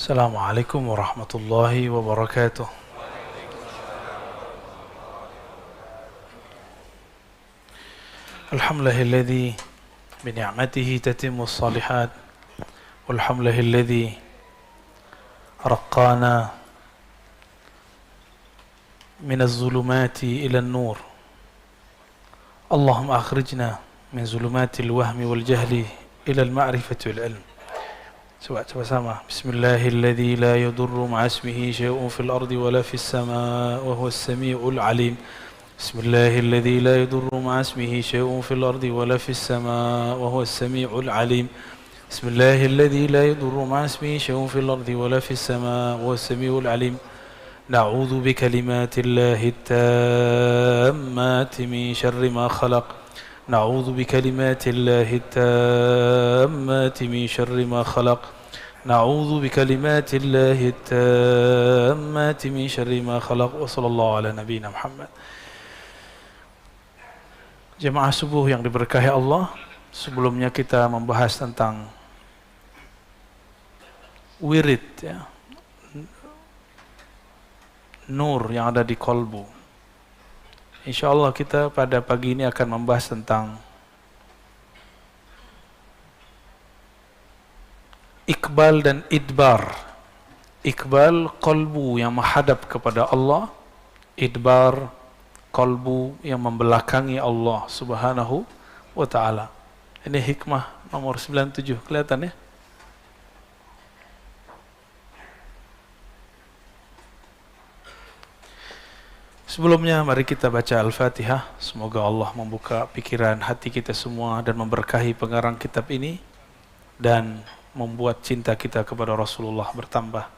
Assalamualaikum warahmatullahi wabarakatuh. Alhamdulillahilladzi bini'matihi tatimmus shalihat. Walhamdulillahilladzi raqqana minaz zulumati ilan nur. Allahumma akhrijna min zulumatil wahmi wal jahli ilal ma'rifati wal ilm. Coba-coba. Bismillahilladzi la yadurru ma'a ismihi syai'un fil ardi wala fis sama' wa huwas sami'ul 'alim. Bismillahilladzi la yadurru ma'a ismihi syai'un fil ardi wala fis sama' wa huwas sami'ul 'alim. Bismillahilladzi la yadurru ma'a ismihi syai'un fil ardi wala fis sama' wa huwas sami'ul 'alim. Na'udzu bikalimatillahi tammati min syarri ma khalaq. نعوذ بكلمات الله التامات من شر ما خلق نعوذ بكلمات الله التامات من شر ما خلق وصلى الله على نبينا محمد. Jemaah subuh yang diberkahi Allah, sebelumnya kita membahas tentang wirid, ya, nur yang ada di kolbu. InsyaAllah kita pada pagi ini akan membahas tentang Iqbal dan Idbar. Iqbal, kolbu yang menghadap kepada Allah. Idbar, kolbu yang membelakangi Allah subhanahu wa ta'ala. Ini hikmah nomor 97, kelihatan ya? Sebelumnya mari kita baca Al-Fatihah. Semoga Allah membuka pikiran hati kita semua dan memberkahi pengarang kitab ini dan membuat cinta kita kepada Rasulullah bertambah.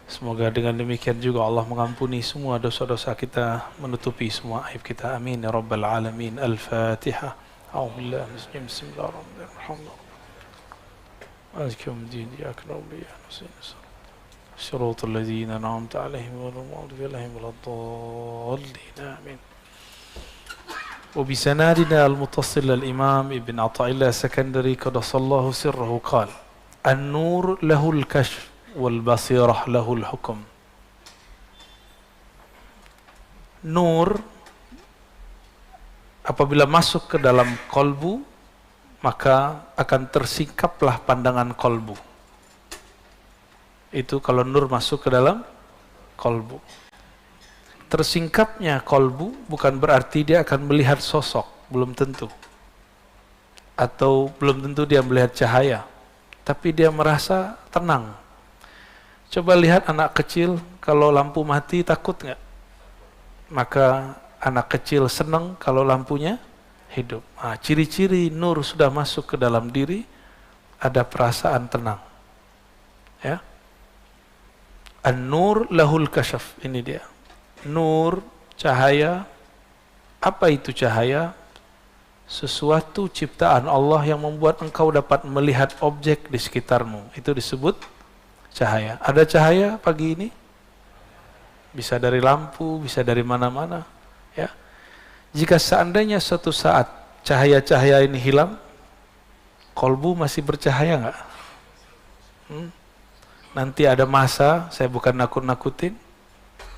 Semoga dengan demikian juga Allah mengampuni semua dosa-dosa kita, menutupi semua aib kita. Amin ya rabbal alamin. Al-Fatihah. A'udzubillahi Bismillahirrahmanirrahim. Maliki yaumiddin. Iyyaka na'budu wa iyyaka nasta'in. صراط الذين أنعمت عليهم غير المغضوب عليهم ولا الضالين آمين. وبسنادنا المتصل الإمام ابن عطاء الله السكندري قدس الله سره قال: النور له الكشف والبصيرة له الحكم. Nur apabila masuk ke dalam kolbu, maka akan tersingkaplah pandangan kolbu. Itu kalau nur masuk ke dalam kolbu. Tersingkapnya kolbu bukan berarti dia akan melihat sosok, belum tentu. Atau belum tentu dia melihat cahaya, tapi dia merasa tenang. Coba lihat anak kecil, kalau lampu mati takut nggak? Maka anak kecil senang kalau lampunya hidup. Nah, ciri-ciri nur sudah masuk ke dalam diri, ada perasaan tenang. Ya. An-nur lahul kasyaf, ini dia. Nur, cahaya. Apa itu cahaya? Sesuatu ciptaan Allah yang membuat engkau dapat melihat objek di sekitarmu. Itu disebut cahaya. Ada cahaya pagi ini? Bisa dari lampu, bisa dari mana-mana. Ya. Jika seandainya suatu saat cahaya-cahaya ini hilang, kolbu masih bercahaya nggak? Nanti ada masa, saya bukan nakut-nakutin,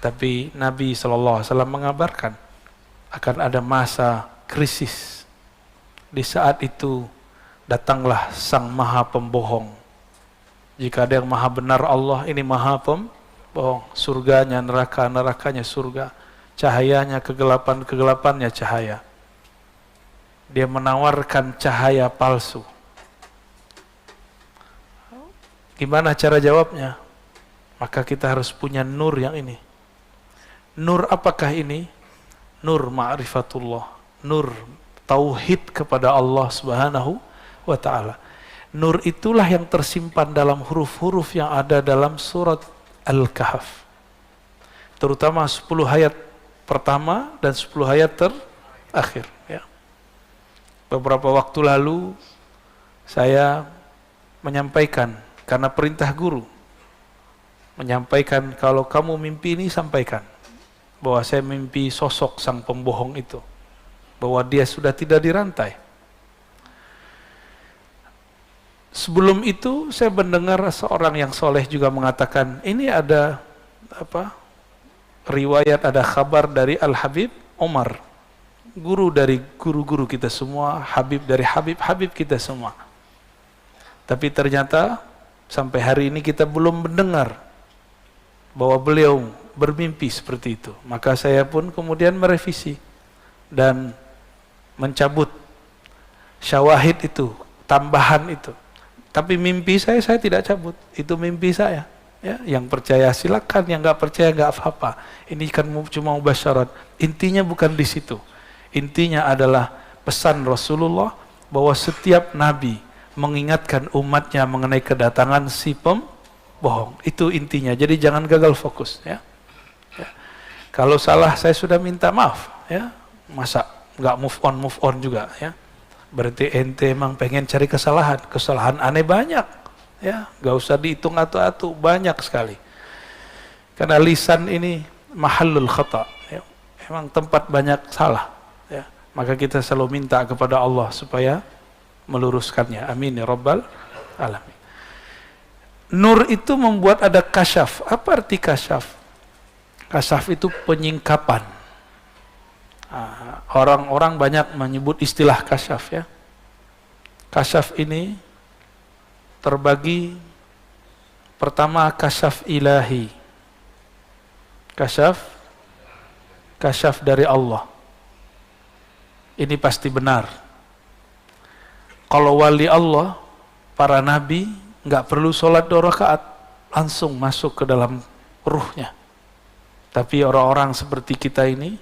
tapi Nabi SAW mengabarkan akan ada masa krisis. Di saat itu datanglah sang maha pembohong. Jika ada yang maha benar Allah, ini maha pembohong. Surganya neraka, nerakanya surga. Cahayanya kegelapan, kegelapannya cahaya. Dia menawarkan cahaya palsu. Gimana cara jawabnya? Maka kita harus punya nur yang ini. Nur apakah ini? Nur ma'rifatullah. Nur tauhid kepada Allah subhanahu wa ta'ala. Nur itulah yang tersimpan dalam huruf-huruf yang ada dalam surat Al-Kahf. Terutama 10 ayat pertama dan 10 ayat terakhir. Ya. Beberapa waktu lalu saya menyampaikan, karena perintah guru, menyampaikan kalau kamu mimpi ini sampaikan bahwa saya mimpi sosok sang pembohong itu, bahwa dia sudah tidak dirantai. Sebelum itu saya mendengar seorang yang soleh juga mengatakan, ini ada riwayat, ada kabar dari Al-Habib Omar, guru dari guru-guru kita semua, Habib dari Habib-Habib kita semua. Tapi ternyata sampai hari ini kita belum mendengar bahwa beliau bermimpi seperti itu. Maka saya pun kemudian merevisi dan mencabut syawahid itu, tambahan itu. Tapi mimpi saya tidak cabut. Itu mimpi saya. Ya, yang percaya silakan, yang nggak percaya nggak apa-apa. Ini kan cuma mubasyarat. Intinya bukan di situ. Intinya adalah pesan Rasulullah bahwa setiap nabi mengingatkan umatnya mengenai kedatangan si pembohong. Itu intinya. Jadi jangan gagal fokus. Ya. Ya. Kalau salah saya sudah minta maaf. Ya. Masa nggak move on juga. Ya. Berarti ente emang pengen cari kesalahan aneh banyak, ya, gak usah dihitung atu-atu, banyak sekali. Karena lisan ini mahallul khata, ya. Emang tempat banyak salah, ya. Maka kita selalu minta kepada Allah supaya meluruskannya. Amin ya rabbal alamin. Nur itu membuat ada kasyaf. Apa arti kasyaf? Kasyaf itu penyingkapan. Orang-orang banyak menyebut istilah kasyaf, ya. Kasyaf ini terbagi, pertama kasyaf ilahi. Kasyaf dari Allah. Ini pasti benar. Kalau wali Allah, para nabi nggak perlu sholat 2 rakaat, langsung masuk ke dalam ruhnya. Tapi orang-orang seperti kita ini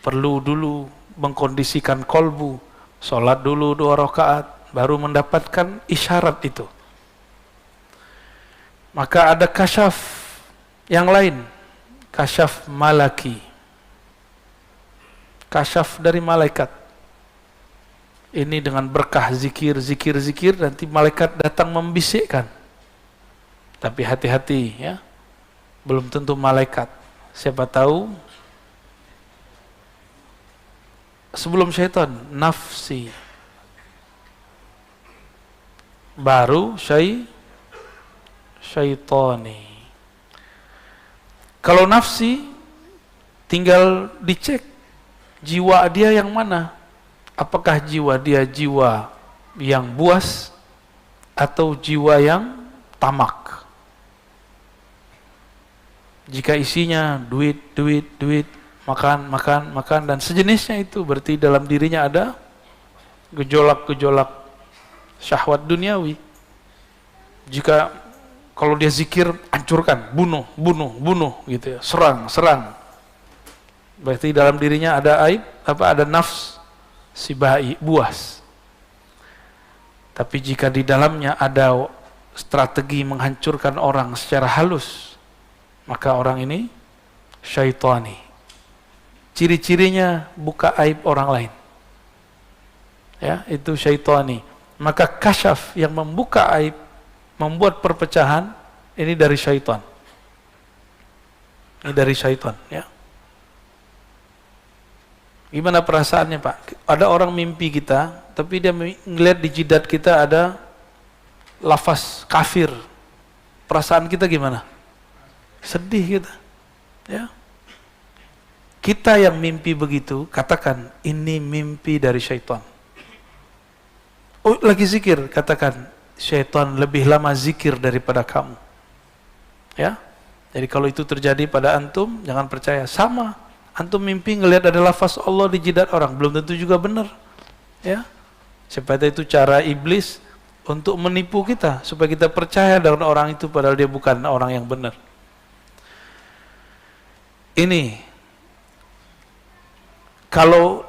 perlu dulu mengkondisikan kolbu, sholat dulu 2 rakaat, baru mendapatkan isyarat itu. Maka ada kasyaf yang lain, kasyaf malaki, kasyaf dari malaikat. Ini dengan berkah zikir, nanti malaikat datang membisikkan. Tapi hati-hati, ya, belum tentu malaikat. Siapa tahu sebelum syaitan, nafsi, baru syaitani. Kalau nafsi, tinggal dicek jiwa dia yang mana. Apakah jiwa dia jiwa yang buas atau jiwa yang tamak. Jika isinya duit, makan, dan sejenisnya itu, berarti dalam dirinya ada gejolak-gejolak syahwat duniawi. Jika kalau dia zikir, hancurkan, bunuh, gitu ya, serang. Berarti dalam dirinya ada aib, ada nafs sibai, buas. Tapi jika di dalamnya ada strategi menghancurkan orang secara halus, maka orang ini syaitani. Ciri-cirinya buka aib orang lain. Ya, itu syaitani. Maka kasyaf yang membuka aib, membuat perpecahan, ini dari syaitan. Ini dari syaitan, ya. Gimana perasaannya, Pak? Ada orang mimpi kita, tapi dia melihat di jidat kita ada lafaz kafir. Perasaan kita gimana? Sedih kita, ya. Kita yang mimpi begitu, katakan ini mimpi dari syaitan. Oh, lagi zikir, katakan syaitan lebih lama zikir daripada kamu, ya. Jadi kalau itu terjadi pada antum, jangan percaya. Sama, antum mimpi ngelihat ada lafaz Allah di jidat orang, belum tentu juga benar, ya. Seperti itu cara iblis untuk menipu kita supaya kita percaya dengan orang itu padahal dia bukan orang yang benar. Ini kalau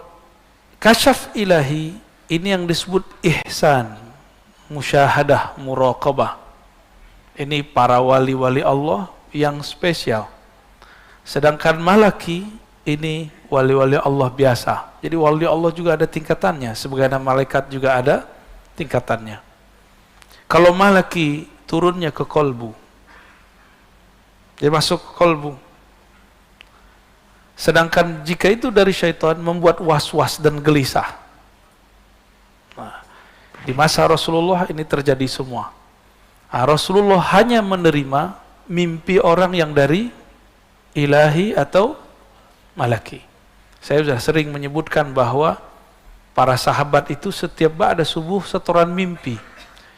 kasyaf ilahi, ini yang disebut ihsan, musyahadah, muraqabah. Ini para wali-wali Allah yang spesial. Sedangkan malaki, ini wali-wali Allah biasa. Jadi wali Allah juga ada tingkatannya, sebagaimana malaikat juga ada tingkatannya. Kalau malaki turunnya ke kolbu, dia masuk ke kolbu. Sedangkan jika itu dari syaitan, membuat was-was dan gelisah. Nah, Di masa Rasulullah ini terjadi semua. Nah, Rasulullah hanya menerima mimpi orang yang dari ilahi atau malaki. Saya sudah sering menyebutkan bahwa para sahabat itu setiap ba'da subuh setoran mimpi.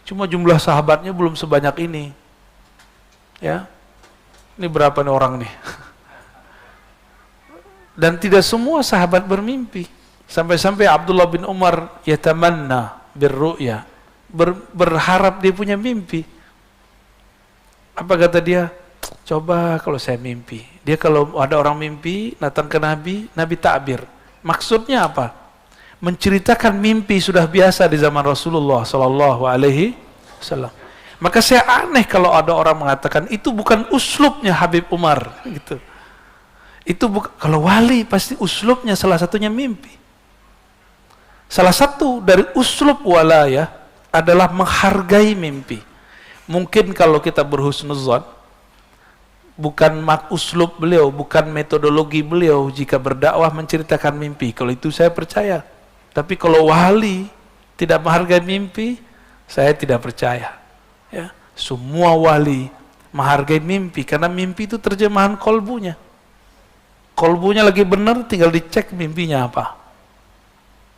Cuma jumlah sahabatnya belum sebanyak ini. Ya. Ini berapa nih orang nih? Dan tidak semua sahabat bermimpi. Sampai-sampai Abdullah bin Umar yatamanna birru'ya. Berharap dia punya mimpi. Apa kata dia? Coba kalau saya mimpi. Dia kalau ada orang mimpi, datang ke Nabi, Nabi takbir. Maksudnya apa? Menceritakan mimpi sudah biasa di zaman Rasulullah Sallallahu Alaihi Wasallam. Maka saya aneh kalau ada orang mengatakan itu bukan uslubnya Habib Umar, gitu. Itu kalau wali pasti uslubnya salah satunya mimpi. Salah satu dari uslub walayah adalah menghargai mimpi. Mungkin kalau kita berhusnuzan, bukan uslub beliau, bukan metodologi beliau jika berdakwah menceritakan mimpi. Kalau itu saya percaya. Tapi kalau wali tidak menghargai mimpi, saya tidak percaya. Ya, semua wali menghargai mimpi karena mimpi itu terjemahan kolbunya. Kolbunya lagi benar, tinggal dicek mimpinya apa.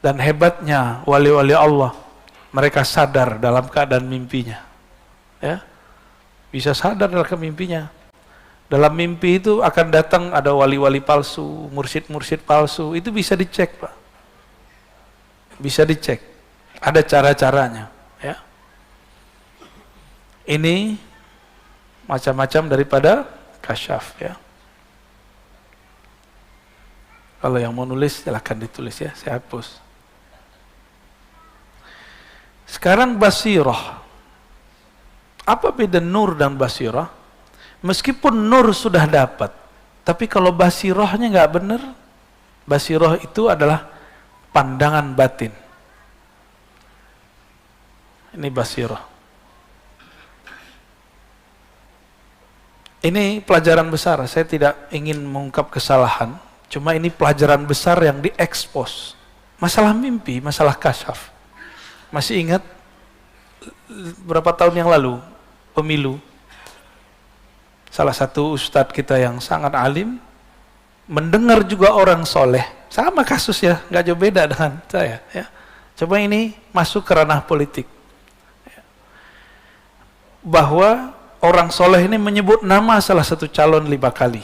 Dan hebatnya wali-wali Allah, mereka sadar dalam keadaan mimpinya. Ya, bisa sadar dalam mimpinya. Dalam mimpi itu akan datang ada wali-wali palsu, mursyid-mursyid palsu, itu bisa dicek, Pak. Bisa dicek. Ada cara-caranya, ya. Ini macam-macam daripada kasyaf, ya. Kalau yang mau nulis silahkan ditulis, ya, saya hapus. Sekarang basirah. Apa beda nur dan basirah? Meskipun nur sudah dapat, tapi kalau basirahnya nggak benar, basirah itu adalah pandangan batin. Ini basirah. Ini pelajaran besar, saya tidak ingin mengungkap kesalahan, cuma ini pelajaran besar yang diekspos. Masalah mimpi, masalah kasyaf. Masih ingat berapa tahun yang lalu, pemilu, salah satu ustadz kita yang sangat alim, mendengar juga orang soleh, sama kasus ya, nggak jauh beda dengan saya. Ya. Coba ini masuk ke ranah politik. Bahwa orang soleh ini menyebut nama salah satu calon 5 kali.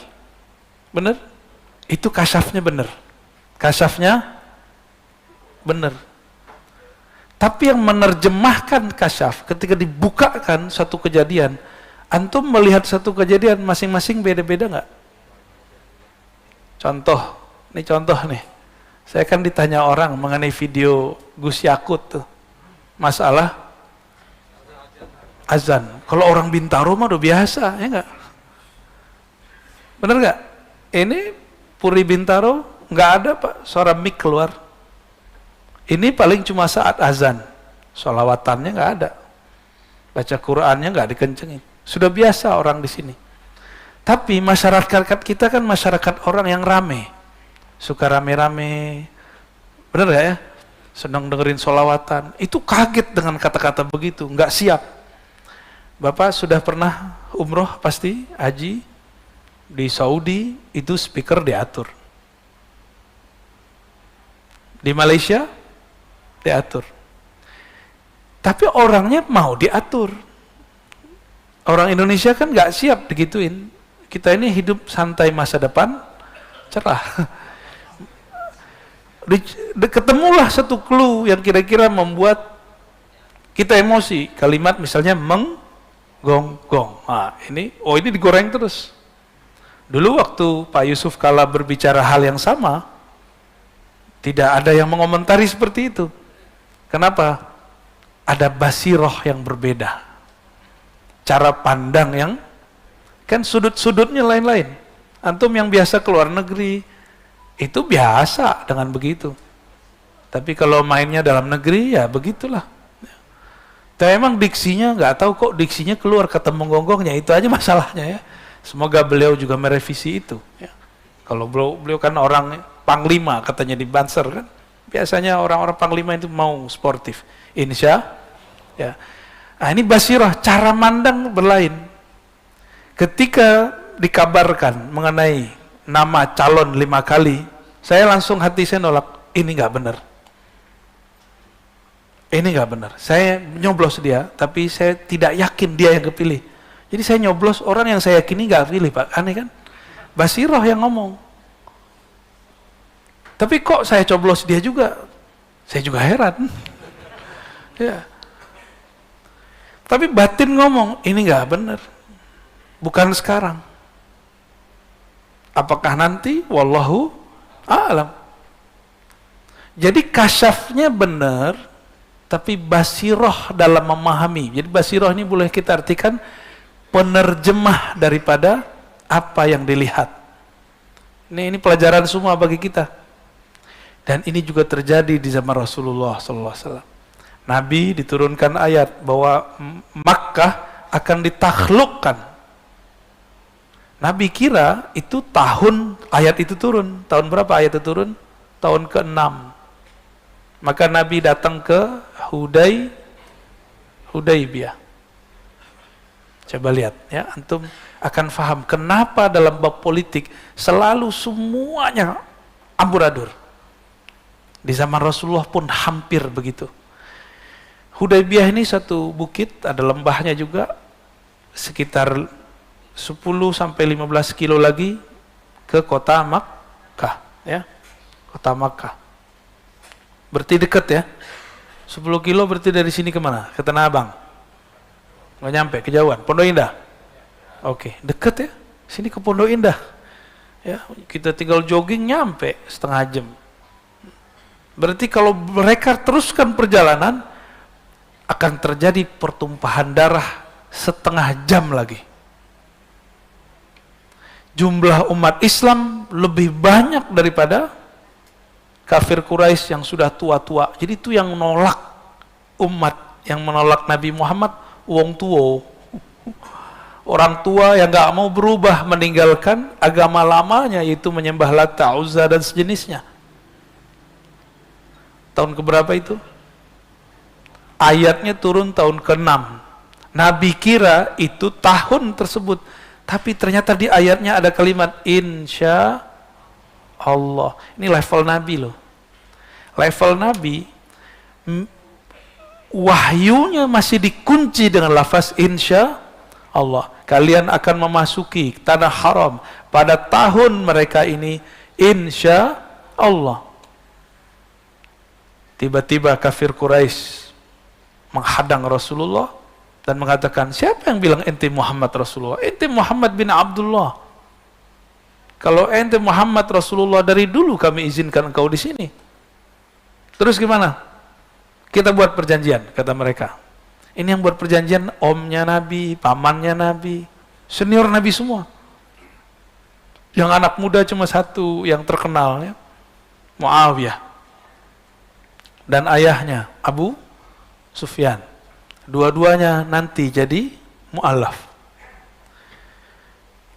Benar? Itu kasyafnya benar. Kasyafnya benar. Tapi yang menerjemahkan kasyaf ketika dibukakan satu kejadian, antum melihat satu kejadian masing-masing beda-beda nggak? Contoh, ini contoh nih. Saya kan ditanya orang mengenai video Gus Yakut tuh. Masalah azan. Kalau orang Bintaro mah udah biasa, ya nggak? Bener nggak? Ini Puri Bintaro nggak ada, Pak, suara mic keluar. Ini paling cuma saat azan. Sholawatannya nggak ada. Baca Qur'annya nggak dikencengin. Sudah biasa orang di sini. Tapi masyarakat kita kan masyarakat orang yang rame. Suka rame-rame. Bener gak ya? Senang dengerin sholawatan. Itu kaget dengan kata-kata begitu. Nggak siap. Bapak sudah pernah umroh pasti, haji. Di Saudi itu speaker diatur. Di Malaysia diatur. Tapi orangnya mau diatur. Orang Indonesia kan nggak siap digituin. Kita ini hidup santai masa depan, cerah. Ketemulah satu clue yang kira-kira membuat kita emosi. Kalimat misalnya menggonggong. Nah, ini digoreng terus. Dulu waktu Pak Yusuf Kala berbicara hal yang sama, tidak ada yang mengomentari seperti itu. Kenapa? Ada basiroh yang berbeda. Cara pandang yang kan sudut-sudutnya lain-lain. Antum yang biasa keluar negeri itu biasa dengan begitu. Tapi kalau mainnya dalam negeri ya begitulah. Tapi emang diksinya nggak tahu kok diksinya keluar kata menggonggongnya, itu aja masalahnya ya. Semoga beliau juga merevisi itu. Ya. Kalau beliau kan orang panglima katanya di Banser kan. Biasanya orang-orang panglima itu mau sportif. Insya, ya. Nah, ini basirah, cara mandang berlain. Ketika dikabarkan mengenai nama calon 5 kali, saya langsung hati saya nolak. Ini nggak benar. Ini nggak benar. Saya nyoblos dia, tapi saya tidak yakin dia yang kepilih. Jadi saya nyoblos orang yang saya yakini nggak pilih, Pak. Aneh kan? Basirah yang ngomong. Tapi kok saya coblos dia juga? Saya juga heran. Ya. Tapi batin ngomong, ini nggak benar. Bukan sekarang. Apakah nanti? Wallahu a'lam. Jadi kasyafnya benar, tapi basirah dalam memahami. Jadi basirah ini boleh kita artikan penerjemah daripada apa yang dilihat. Ini pelajaran semua bagi kita. Dan ini juga terjadi di zaman Rasulullah SAW. Nabi diturunkan ayat bahwa Makkah akan ditaklukkan. Nabi kira itu tahun ayat itu turun. Tahun berapa ayat itu turun? Tahun ke-6. Maka Nabi datang ke Hudaybiyah. Coba lihat ya, antum akan faham kenapa dalam bab politik selalu semuanya amburadul. Di zaman Rasulullah pun hampir begitu. Hudaybiyah ini satu bukit, ada lembahnya juga, sekitar 10 sampai 15 kilo lagi ke kota Makkah, ya. Kota Makkah. Berarti dekat ya. 10 kilo berarti dari sini kemana? Ke Tanah Abang. Nggak nyampe, kejauhan. Pondok Indah. Oke, dekat ya. Sini ke Pondok Indah. Ya, kita tinggal jogging nyampe setengah jam. Berarti kalau mereka teruskan perjalanan, akan terjadi pertumpahan darah setengah jam lagi. Jumlah umat Islam lebih banyak daripada kafir Quraisy yang sudah tua-tua. Jadi itu yang menolak umat, yang menolak Nabi Muhammad, wong tua. Orang tua yang gak mau berubah, meninggalkan agama lamanya, yaitu menyembah Lata, Uzza dan sejenisnya. Tahun keberapa itu? Ayatnya turun tahun ke-6. Nabi kira itu tahun tersebut, tapi ternyata di ayatnya ada kalimat insya Allah. Ini level Nabi loh. Level Nabi, wahyunya masih dikunci dengan lafaz insya Allah. Kalian akan memasuki tanah haram pada tahun mereka ini insya Allah. Tiba-tiba kafir Quraisy menghadang Rasulullah dan mengatakan, siapa yang bilang ente Muhammad Rasulullah? Ente Muhammad bin Abdullah. Kalau ente Muhammad Rasulullah, dari dulu kami izinkan engkau di sini. Terus gimana? Kita buat perjanjian, kata mereka. Ini yang buat perjanjian omnya Nabi, pamannya Nabi, senior Nabi semua. Yang anak muda cuma satu yang terkenal, ya, Muawiyah. Dan ayahnya Abu Sufyan. Dua-duanya nanti jadi mu'alaf.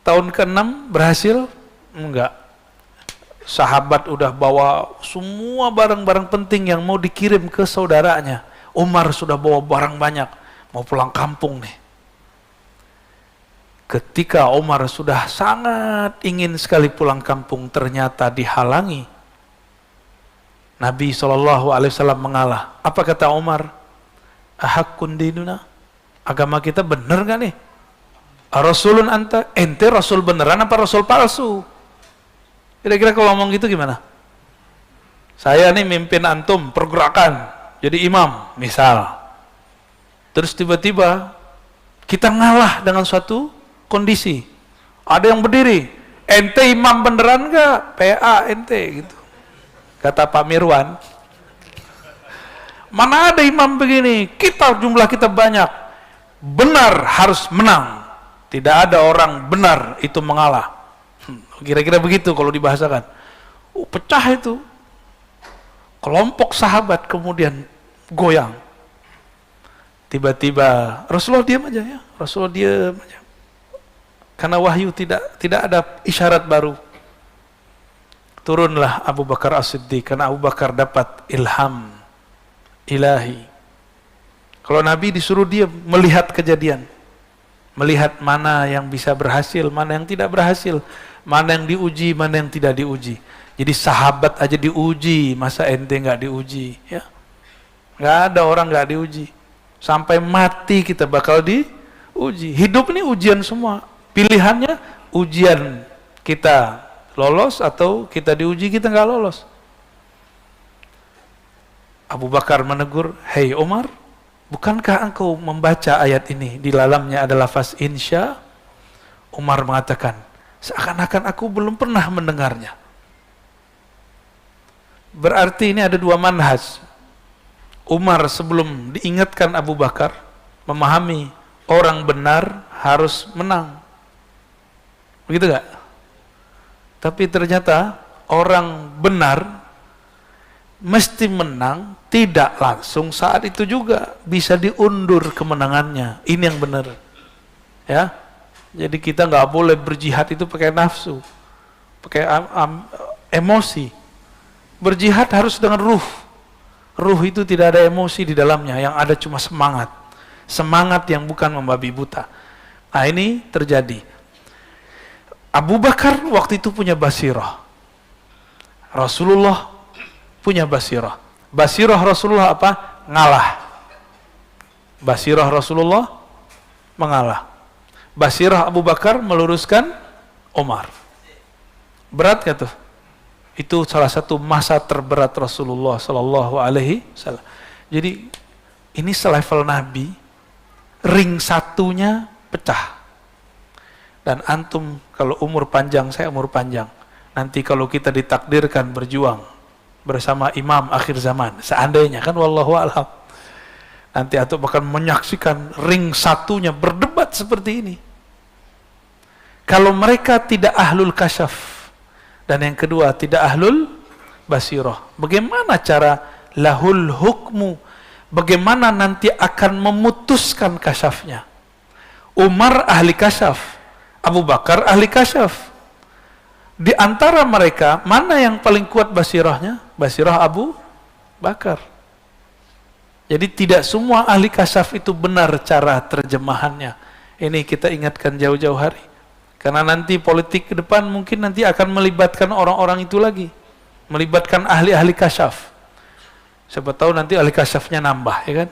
Tahun ke-6 berhasil? Enggak. Sahabat udah bawa semua barang-barang penting yang mau dikirim ke saudaranya. Umar sudah bawa barang banyak, mau pulang kampung nih. Ketika Umar sudah sangat ingin sekali pulang kampung, ternyata dihalangi. Nabi SAW mengalah. Apa kata Umar? Ahakun dinuna? Agama kita benar gak nih? Rasulun anta? Ente Rasul beneran apa Rasul palsu? Kira-kira kalau ngomong gitu gimana? Saya nih mimpin antum pergerakan, jadi imam, misal. Terus tiba-tiba kita ngalah dengan suatu kondisi. Ada yang berdiri, ente imam beneran gak? PA ente gitu. Kata Pak Mirwan, mana ada imam begini, jumlah kita banyak, benar harus menang, tidak ada orang benar itu mengalah. Kira-kira begitu kalau dibahasakan. Pecah itu. Kelompok sahabat kemudian goyang. Tiba-tiba Rasulullah diam aja ya, Rasulullah diam aja. Karena wahyu tidak ada isyarat baru. turunlah Abu Bakar As-Siddiq karena Abu Bakar dapat ilham ilahi. Kalau Nabi disuruh dia melihat kejadian, melihat mana yang bisa berhasil, mana yang tidak berhasil, mana yang diuji, mana yang tidak diuji. Jadi sahabat aja diuji, masa ente nggak diuji? Ya, nggak ada orang nggak diuji. Sampai mati kita bakal diuji. Hidup ini ujian semua. Pilihannya ujian, kita lolos atau kita diuji kita nggak lolos. Abu Bakar menegur, hei Umar, bukankah engkau membaca ayat ini? Di dalamnya ada lafaz insya. Umar mengatakan, seakan-akan aku belum pernah mendengarnya. Berarti ini ada dua manhaj. Umar sebelum diingatkan Abu Bakar memahami orang benar harus menang. Begitu gak? Tapi ternyata orang benar mesti menang tidak langsung saat itu juga, bisa diundur kemenangannya. Ini yang benar. Ya. Jadi kita nggak boleh berjihad itu pakai nafsu, pakai emosi. Berjihad harus dengan ruh. Ruh itu tidak ada emosi di dalamnya, yang ada cuma semangat. Semangat yang bukan membabi buta. Nah ini terjadi. Abu Bakar waktu itu punya basirah. Rasulullah punya basirah. Basirah Rasulullah apa? Ngalah. Basirah Rasulullah mengalah. Basirah Abu Bakar meluruskan Umar. Berat gak tuh? Itu salah satu masa terberat Rasulullah Sallallahu Alaihi Wasallam. Jadi ini selevel Nabi, ring satunya pecah. Dan antum kalau umur panjang, saya umur panjang. Nanti kalau kita ditakdirkan berjuang bersama imam akhir zaman, seandainya kan, wallahu a'lam, nanti antum akan menyaksikan ring satunya berdebat seperti ini. Kalau mereka tidak ahlul kasyaf, dan yang kedua tidak ahlul basirah, bagaimana cara lahul hukmu, bagaimana nanti akan memutuskan kasyafnya? Umar ahli kasyaf, Abu Bakar ahli kasyaf. Di antara mereka mana yang paling kuat basirahnya? Basirah Abu Bakar. Jadi tidak semua ahli kasyaf itu benar cara terjemahannya. Ini kita ingatkan jauh-jauh hari. Karena nanti politik ke depan mungkin nanti akan melibatkan orang-orang itu lagi. Melibatkan ahli-ahli kasyaf. Siapa tahu nanti ahli kasyafnya nambah, ya kan?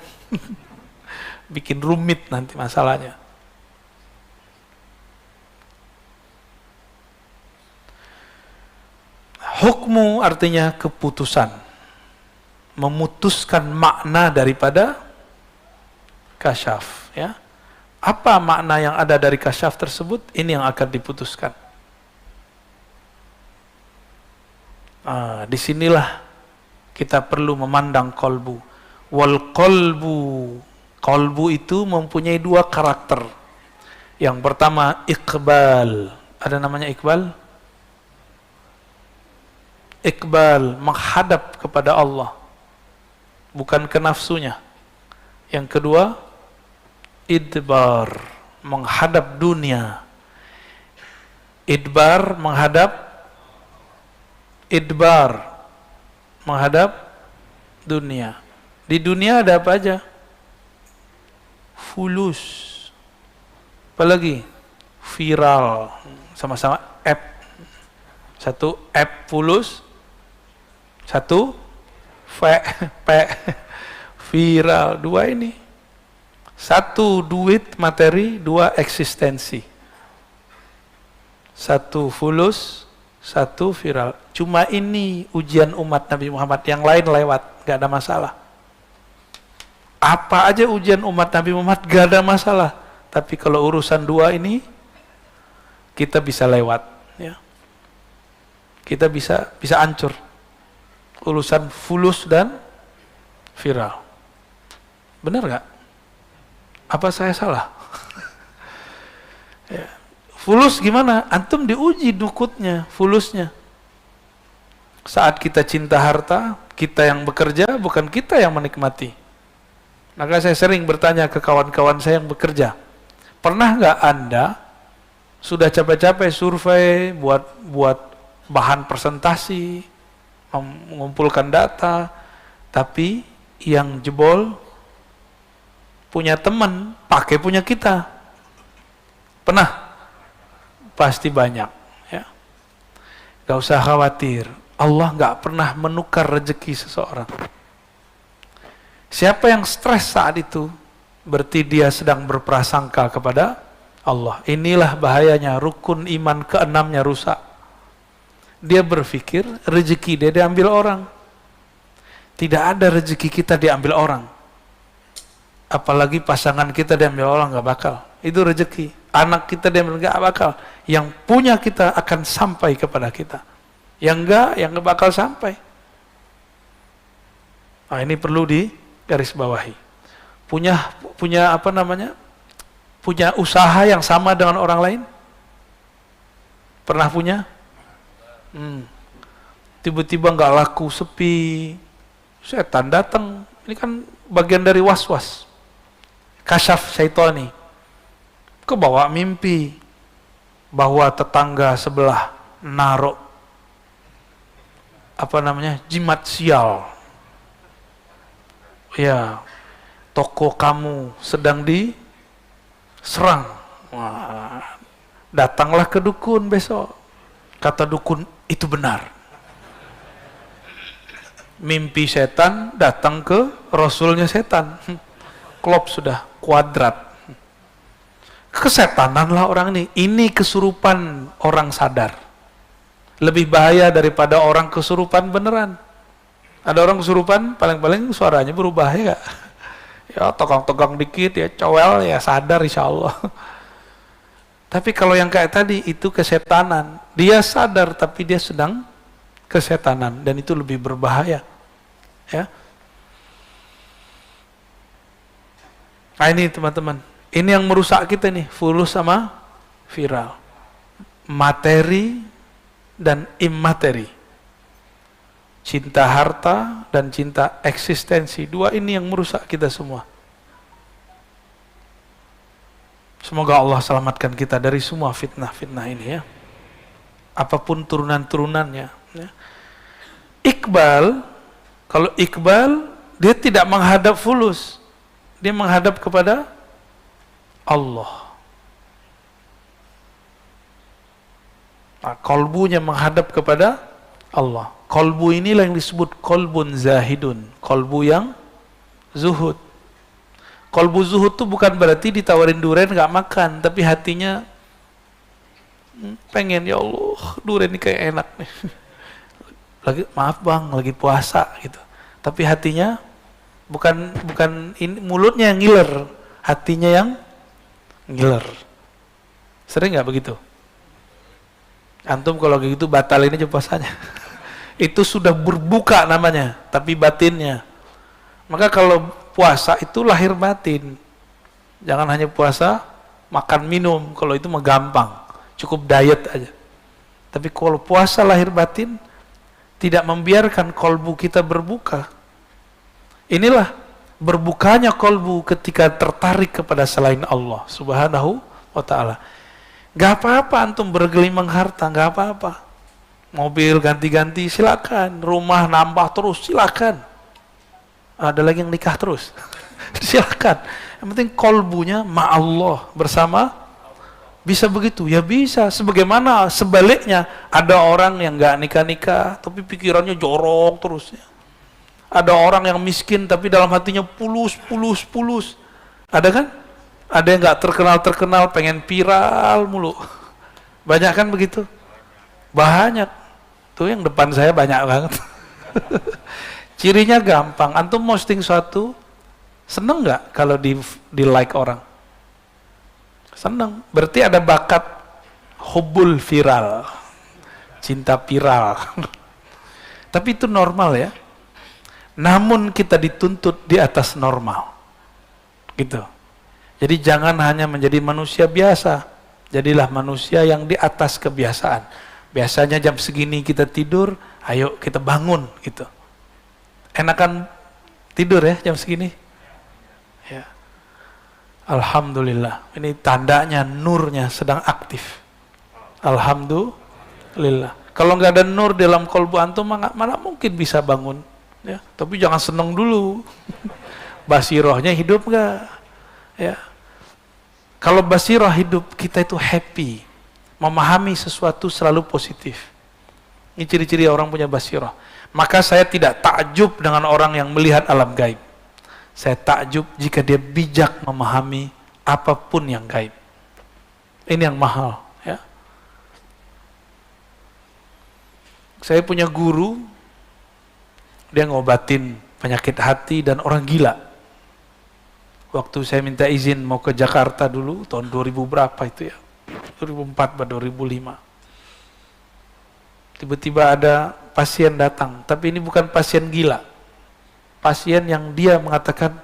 Bikin rumit nanti masalahnya. Hukmu artinya keputusan. Memutuskan makna daripada kasyaf, ya. Apa makna yang ada dari kasyaf tersebut? Ini yang akan diputuskan. Disinilah kita perlu memandang kolbu. Wal kolbu, kolbu itu mempunyai dua karakter. Yang pertama iqbal. Ada namanya iqbal? Iqbal, menghadap kepada Allah, bukan ke nafsunya. Yang kedua idbar, menghadap dunia. Idbar menghadap dunia. Di dunia ada apa aja? Fulus. Apalagi? Viral. Sama-sama app. Satu app fulus, satu viral. Dua ini. Satu duit materi, dua eksistensi. Satu fulus, satu viral. Cuma ini ujian umat Nabi Muhammad, yang lain lewat, gak ada masalah. Apa aja ujian umat Nabi Muhammad gak ada masalah. Tapi kalau urusan dua ini kita bisa lewat, ya. Kita bisa hancur. Urusan fulus dan viral. Benar gak? Apa saya salah? Ya. Fulus gimana? Antum diuji dukutnya, fulusnya. Saat kita cinta harta, kita yang bekerja, bukan kita yang menikmati. Maka saya sering bertanya ke kawan-kawan saya yang bekerja, pernah nggak Anda sudah capek-capek survei, buat bahan presentasi, mengumpulkan data, tapi yang jebol punya teman, pakai punya kita. Pernah? Pasti banyak. Ya. Gak usah khawatir, Allah gak pernah menukar rezeki seseorang. Siapa yang stres saat itu, berarti dia sedang berprasangka kepada Allah. Inilah bahayanya, rukun iman keenamnya rusak. Dia berpikir rezeki dia diambil orang. Tidak ada rezeki kita diambil orang. Apalagi pasangan kita diambil orang, gak bakal. Itu rezeki. Anak kita diambil, gak bakal. Yang punya kita akan sampai kepada kita. Yang gak bakal sampai. Nah, ini perlu digaris bawahi. Punya apa namanya? Punya usaha yang sama dengan orang lain? Pernah punya? Tiba-tiba nggak laku, sepi, setan datang. Ini kan bagian dari was-was, kasyaf syaitani. Kebawa mimpi bahwa tetangga sebelah naruh apa namanya, jimat sial. Ya, toko kamu sedang diserang. Wah, datanglah ke dukun besok. Kata dukun, itu benar. Mimpi setan datang ke rasulnya setan. Klop sudah, kuadrat. Kesetananlah orang ini. Ini kesurupan orang sadar. Lebih bahaya daripada orang kesurupan beneran. Ada orang kesurupan, paling-paling suaranya berubah, ya gak? Ya, tegang-tegang dikit, ya cowel, ya sadar insya Allah. Tapi kalau yang kayak tadi, itu kesetanan. Dia sadar, tapi dia sedang kesetanan. Dan itu lebih berbahaya. Ya. Nah ini teman-teman. Ini yang merusak kita nih, fulus sama viral. Materi dan immateri. Cinta harta dan cinta eksistensi. Dua ini yang merusak kita semua. Semoga Allah selamatkan kita dari semua fitnah-fitnah ini ya. Apapun turunan-turunannya. Ya. Iqbal, kalau Iqbal, dia tidak menghadap fulus. Dia menghadap kepada Allah. Nah, kolbunya menghadap kepada Allah. Kolbu inilah yang disebut kolbun zahidun. Kolbu yang zuhud. Kolbu zuhud itu bukan berarti ditawarin durian gak makan, tapi hatinya pengen, ya Allah, durian ini kayak enak nih. Lagi, maaf bang, lagi puasa gitu. Tapi hatinya bukan ini, mulutnya yang ngiler, hatinya yang ngiler. Sering nggak begitu? Antum kalau gitu batalin aja puasanya. Itu sudah berbuka namanya, tapi batinnya. Maka kalau puasa itu lahir batin. Jangan hanya puasa makan minum, kalau itu mah gampang, cukup diet aja. Tapi kalau puasa lahir batin, tidak membiarkan kolbu kita berbuka. Inilah berbukanya kolbu ketika tertarik kepada selain Allah Subhanahu wa ta'ala. Gak apa-apa antum bergelimang harta, gak apa-apa. Mobil ganti-ganti silakan, rumah nambah terus silakan. Ada lagi yang nikah terus. Silakan. Yang penting kolbunya ma'allah, bersama. Bisa begitu? Ya bisa. Sebagaimana sebaliknya, ada orang yang gak nikah-nikah tapi pikirannya jorok terus ya. Ada orang yang miskin tapi dalam hatinya pulus. Ada kan? Ada yang gak terkenal pengen viral mulu. Banyak kan begitu? Banyak. Tuh yang depan saya banyak banget. Cirinya gampang. Antum posting suatu, seneng gak kalau di like orang? Seneng. Berarti ada bakat hubbul viral. Cinta viral. Tapi itu normal ya. Namun kita dituntut di atas normal. Gitu. Jadi jangan hanya menjadi manusia biasa. Jadilah manusia yang di atas kebiasaan. Biasanya jam segini kita tidur, ayo kita bangun gitu. Enakan tidur ya jam segini? Ya. Alhamdulillah. Ini tandanya nurnya sedang aktif. Alhamdulillah. Kalau nggak ada nur dalam kolbu antum, mana mungkin bisa bangun. Ya, tapi jangan seneng dulu. Basirohnya hidup nggak? Ya. Kalau basiroh hidup, kita itu happy, memahami sesuatu selalu positif. Ini ciri-ciri orang punya basiroh. Maka saya tidak takjub dengan orang yang melihat alam gaib. Saya takjub jika dia bijak memahami apapun yang gaib. Ini yang mahal. Ya. Saya punya guru, dia ngobatin penyakit hati dan orang gila. Waktu saya minta izin mau ke Jakarta dulu, tahun 2000 berapa itu ya? 2004 atau 2005. Tiba-tiba ada pasien datang, tapi ini bukan pasien gila. Pasien yang dia mengatakan,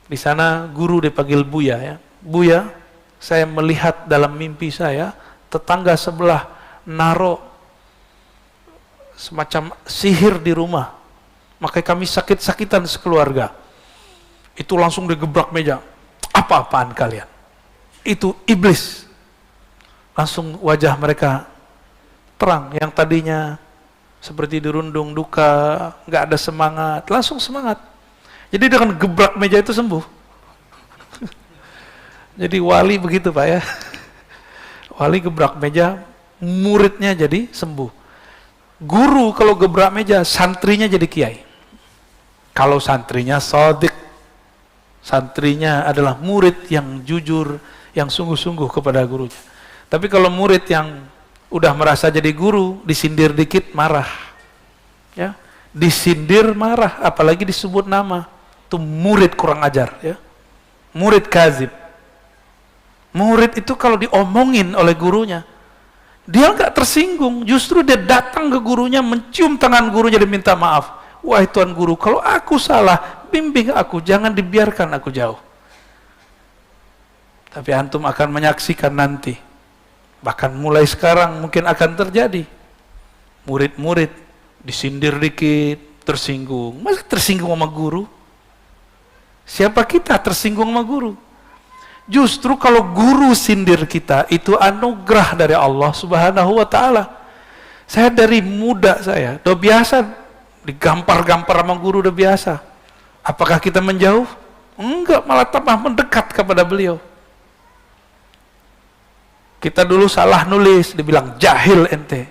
di sana guru dipanggil Buya ya. Buya, saya melihat dalam mimpi saya, tetangga sebelah naruh semacam sihir di rumah. Makanya kami sakit-sakitan sekeluarga. Itu langsung digebrak meja. Apa-apaan kalian? Itu iblis. Langsung wajah mereka terang. Yang tadinya seperti dirundung duka, nggak ada semangat, langsung semangat. Jadi dengan gebrak meja itu sembuh. Jadi wali begitu Pak ya. Wali gebrak meja, muridnya jadi sembuh. Guru kalau gebrak meja, santrinya jadi kiai. Kalau santrinya shadiq, santrinya adalah murid yang jujur, yang sungguh-sungguh kepada gurunya. Tapi kalau murid yang udah merasa jadi guru, disindir dikit marah. Ya, disindir marah, apalagi disebut nama. Itu murid kurang ajar ya. Murid kazib. Murid itu kalau diomongin oleh gurunya, dia nggak tersinggung, justru dia datang ke gurunya, mencium tangan gurunya dan minta maaf. Wahai Tuan Guru, kalau aku salah, bimbing aku, jangan dibiarkan aku jauh. Tapi antum akan menyaksikan nanti, bahkan mulai sekarang mungkin akan terjadi. Murid-murid disindir dikit, tersinggung. Masa tersinggung sama guru? Siapa kita tersinggung sama guru? Justru kalau guru sindir kita, itu anugerah dari Allah Subhanahu wa ta'ala. Saya dari muda saya, udah biasa digampar-gampar sama guru, udah biasa. Apakah kita menjauh? Enggak, malah tambah mendekat kepada beliau. Kita dulu salah nulis, dibilang jahil ente.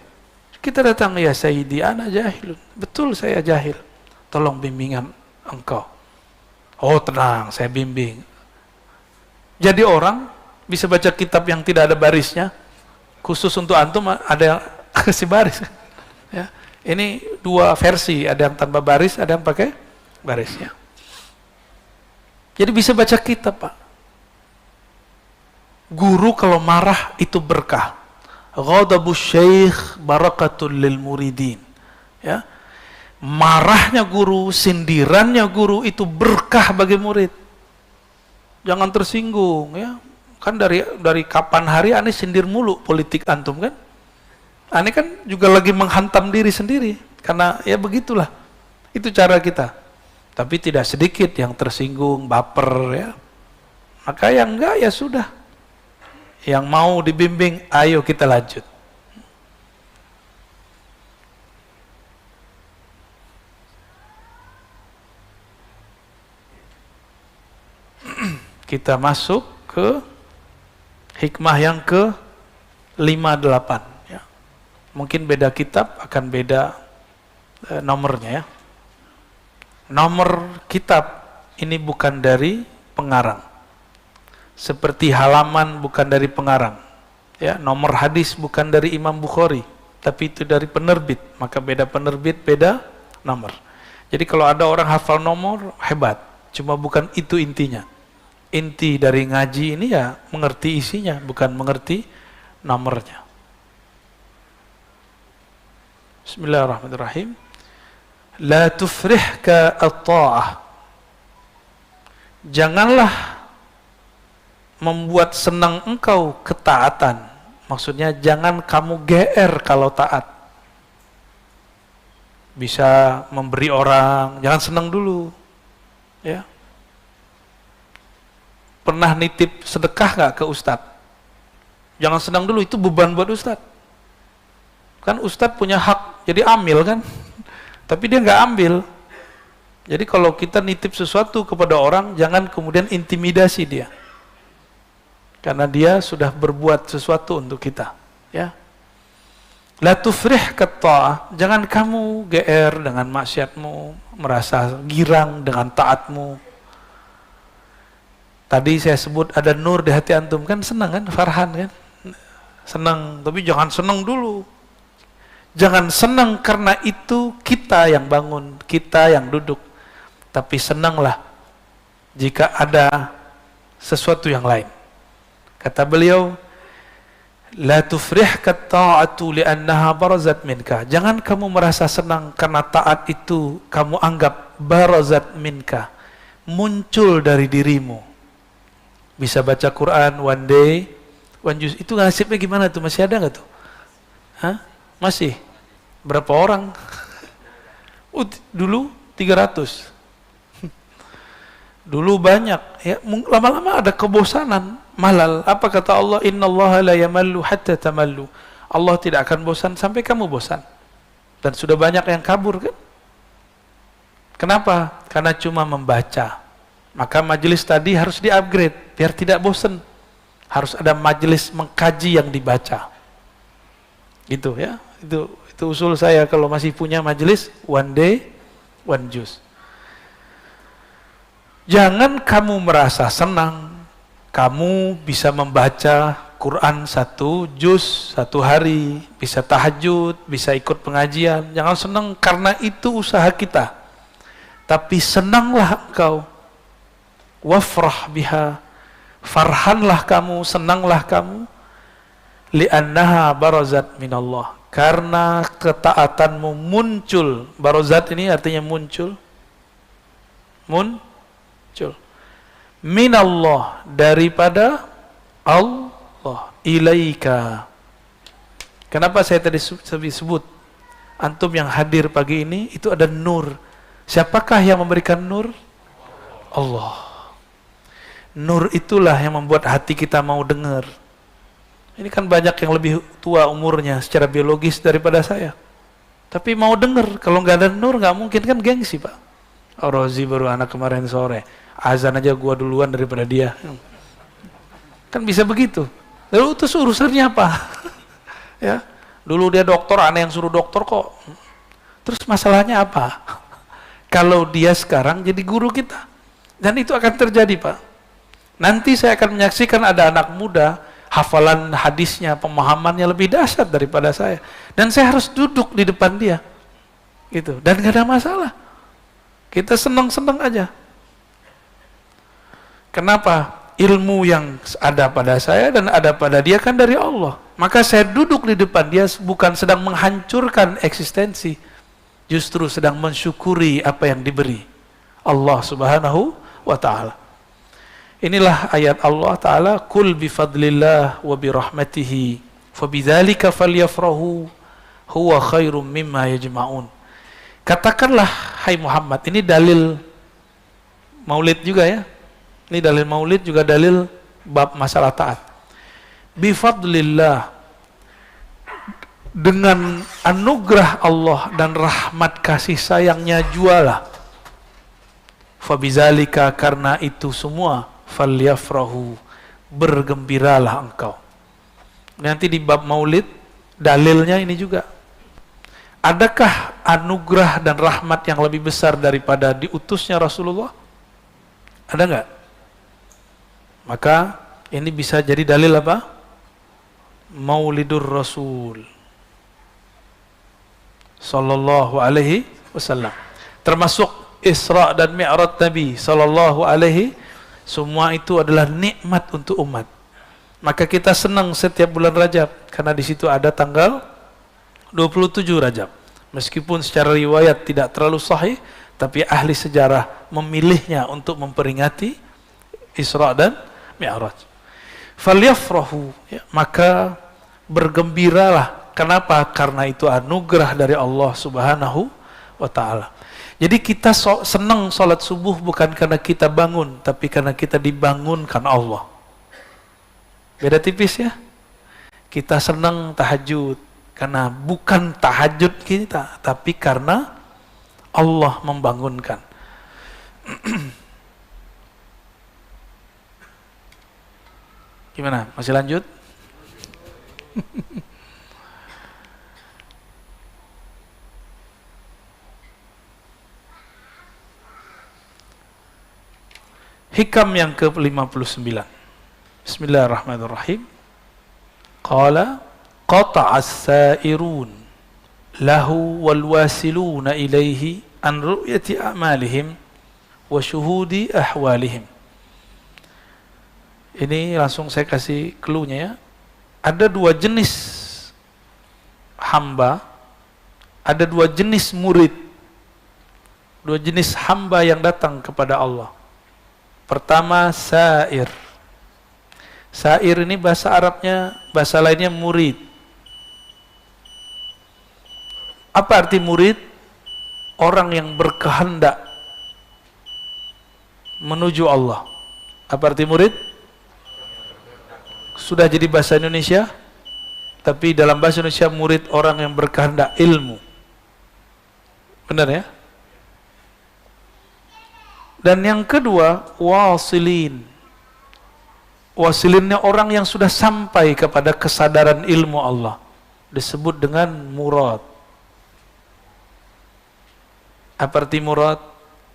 Kita datang, ya Sayyidi, ana jahil. Betul saya jahil. Tolong bimbingan engkau. Oh tenang, saya bimbing. Jadi orang bisa baca kitab yang tidak ada barisnya, khusus untuk antum ada yang kasih baris. Ya. Ini dua versi, ada yang tanpa baris, ada yang pakai barisnya. Jadi bisa baca kitab Pak. Guru kalau marah itu berkah. Ghadabu syekh barakatul lil muridin. Ya. Marahnya guru, sindirannya guru itu berkah bagi murid. Jangan tersinggung ya. Kan dari kapan hari aneh sindir mulu politik antum kan? Aneh kan juga lagi menghantam diri sendiri karena ya begitulah. Itu cara kita. Tapi tidak sedikit yang tersinggung, baper ya. Maka yang enggak ya sudah. Yang mau dibimbing, ayo kita lanjut. Kita masuk ke hikmah yang ke-58 ya. Mungkin beda kitab akan beda nomornya ya. Nomor kitab ini bukan dari pengarang. Seperti halaman bukan dari pengarang. Ya, nomor hadis bukan dari Imam Bukhari, tapi itu dari penerbit. Maka beda penerbit, beda nomor. Jadi kalau ada orang hafal nomor, hebat. Cuma bukan itu intinya. Inti dari ngaji ini ya mengerti isinya, bukan mengerti nomornya. Bismillahirrahmanirrahim. La tufrihka at-ta'ah. Janganlah membuat senang engkau ketaatan. Maksudnya jangan kamu GR kalau taat. Bisa memberi orang, jangan senang dulu. Ya. Pernah nitip sedekah nggak ke ustadz? Jangan senang dulu, itu beban buat ustadz. Kan ustadz punya hak jadi amil kan, tapi dia nggak ambil. Jadi kalau kita nitip sesuatu kepada orang, jangan kemudian intimidasi dia, karena dia sudah berbuat sesuatu untuk kita. Ya, la tufrih katta'ah, jangan kamu GR dengan maksiatmu, merasa girang dengan taatmu. Tadi saya sebut ada nur di hati antum, kan senang kan, Farhan kan, senang, tapi jangan senang dulu. Jangan senang karena itu kita yang bangun, kita yang duduk, tapi senanglah jika ada sesuatu yang lain. Kata beliau, la tufrihka ta'atu li'annaha barazat minka. Jangan kamu merasa senang karena taat itu kamu anggap barazat minka, muncul dari dirimu. Bisa baca Quran one day, one juz, itu nasibnya gimana tuh? Masih ada nggak tuh? Hah? Masih? Berapa orang? Dulu 300. Dulu banyak, ya. Lama-lama ada kebosanan, malal. Apa kata Allah? Innallaha la yamallu hatta tamallu. Allah tidak akan bosan sampai kamu bosan. Dan sudah banyak yang kabur kan? Kenapa? Karena cuma membaca. Maka majelis tadi harus di-upgrade biar tidak bosan. Harus ada majelis mengkaji yang dibaca. Gitu ya. Itu usul saya kalau masih punya majelis one day, one juz. Jangan kamu merasa senang kamu bisa membaca Quran 1 juz 1 hari, bisa tahajud, bisa ikut pengajian. Jangan senang karena itu usaha kita. Tapi senanglah engkau. Wafrah biha, farhanlah kamu, senanglah kamu, li'annaha barazat minallah, karena ketaatanmu muncul. Barazat ini artinya muncul, muncul minallah, daripada Allah, ilaika. Kenapa saya tadi sebut antum yang hadir pagi ini itu ada nur. Siapakah yang memberikan nur? Allah. Nur itulah yang membuat hati kita mau dengar. Ini kan banyak yang lebih tua umurnya secara biologis daripada saya, tapi mau dengar. Kalau nggak ada nur nggak mungkin kan, gengsi Pak. Oh, Rozi baru anak kemarin sore, azan aja gua duluan daripada dia. Kan bisa begitu. Lalu terus urusannya apa? Ya, dulu dia dokter, aneh yang suruh dokter kok. Terus masalahnya apa? Kalau dia sekarang jadi guru kita, dan itu akan terjadi Pak. Nanti saya akan menyaksikan ada anak muda, hafalan hadisnya, pemahamannya lebih dahsyat daripada saya. Dan saya harus duduk di depan dia. Gitu. Dan gak ada masalah. Kita senang-senang aja. Kenapa? Ilmu yang ada pada saya dan ada pada dia kan dari Allah. Maka saya duduk di depan dia bukan sedang menghancurkan eksistensi. Justru sedang mensyukuri apa yang diberi Allah Subhanahu wa ta'ala. Inilah ayat Allah Ta'ala, Kul bifadlillah wa birahmatihi fabidzalika falyafrahu huwa khairum mimma yajma'un. Katakanlah, hai Muhammad, ini dalil maulid juga ya. Ini dalil maulid juga dalil bab masalah taat. Bifadlillah, dengan anugerah Allah dan rahmat kasih sayangnya jualah. Fabidzalika, karena itu semua, falyafrahu, bergembiralah engkau. Nanti di bab maulid dalilnya ini juga. Adakah anugerah dan rahmat yang lebih besar daripada diutusnya Rasulullah? Ada nggak? Maka ini bisa jadi dalil apa? Maulidur Rasul sallallahu alaihi wasallam. Termasuk Isra dan Mi'raj Nabi sallallahu alaihi, semua itu adalah nikmat untuk umat. Maka kita senang setiap bulan Rajab karena di situ ada tanggal 27 Rajab. Meskipun secara riwayat tidak terlalu sahih, tapi ahli sejarah memilihnya untuk memperingati Isra dan Mi'raj. Falyafrahu, ya, maka bergembiralah. Kenapa? Karena itu anugerah dari Allah Subhanahu wa ta'ala. Jadi kita senang sholat subuh bukan karena kita bangun, tapi karena kita dibangunkan Allah. Beda tipis ya. Kita senang tahajud Karena bukan tahajud kita, tapi karena Allah membangunkan. Gimana? Masih lanjut? Hikam yang ke-59. Bismillahirrahmanirrahim. Qala qata'as sa'irun lahu wal wasiluna ilaihi an ru'yati a'malihim wa syuhudi ahwalihim. Ini langsung saya kasih clue-nya ya. Ada dua jenis hamba, ada dua jenis murid, dua jenis hamba yang datang kepada Allah. Pertama, sa'ir. Sa'ir ini bahasa Arabnya, bahasa lainnya murid. Apa arti murid? Orang yang berkehendak menuju Allah. Apa arti murid? Sudah jadi bahasa Indonesia, tapi dalam bahasa Indonesia murid orang yang berkehendak ilmu. Benar ya? Dan yang kedua, wasilin. Wasilinnya orang yang sudah sampai kepada kesadaran ilmu Allah. Disebut dengan murad. Apa arti murad?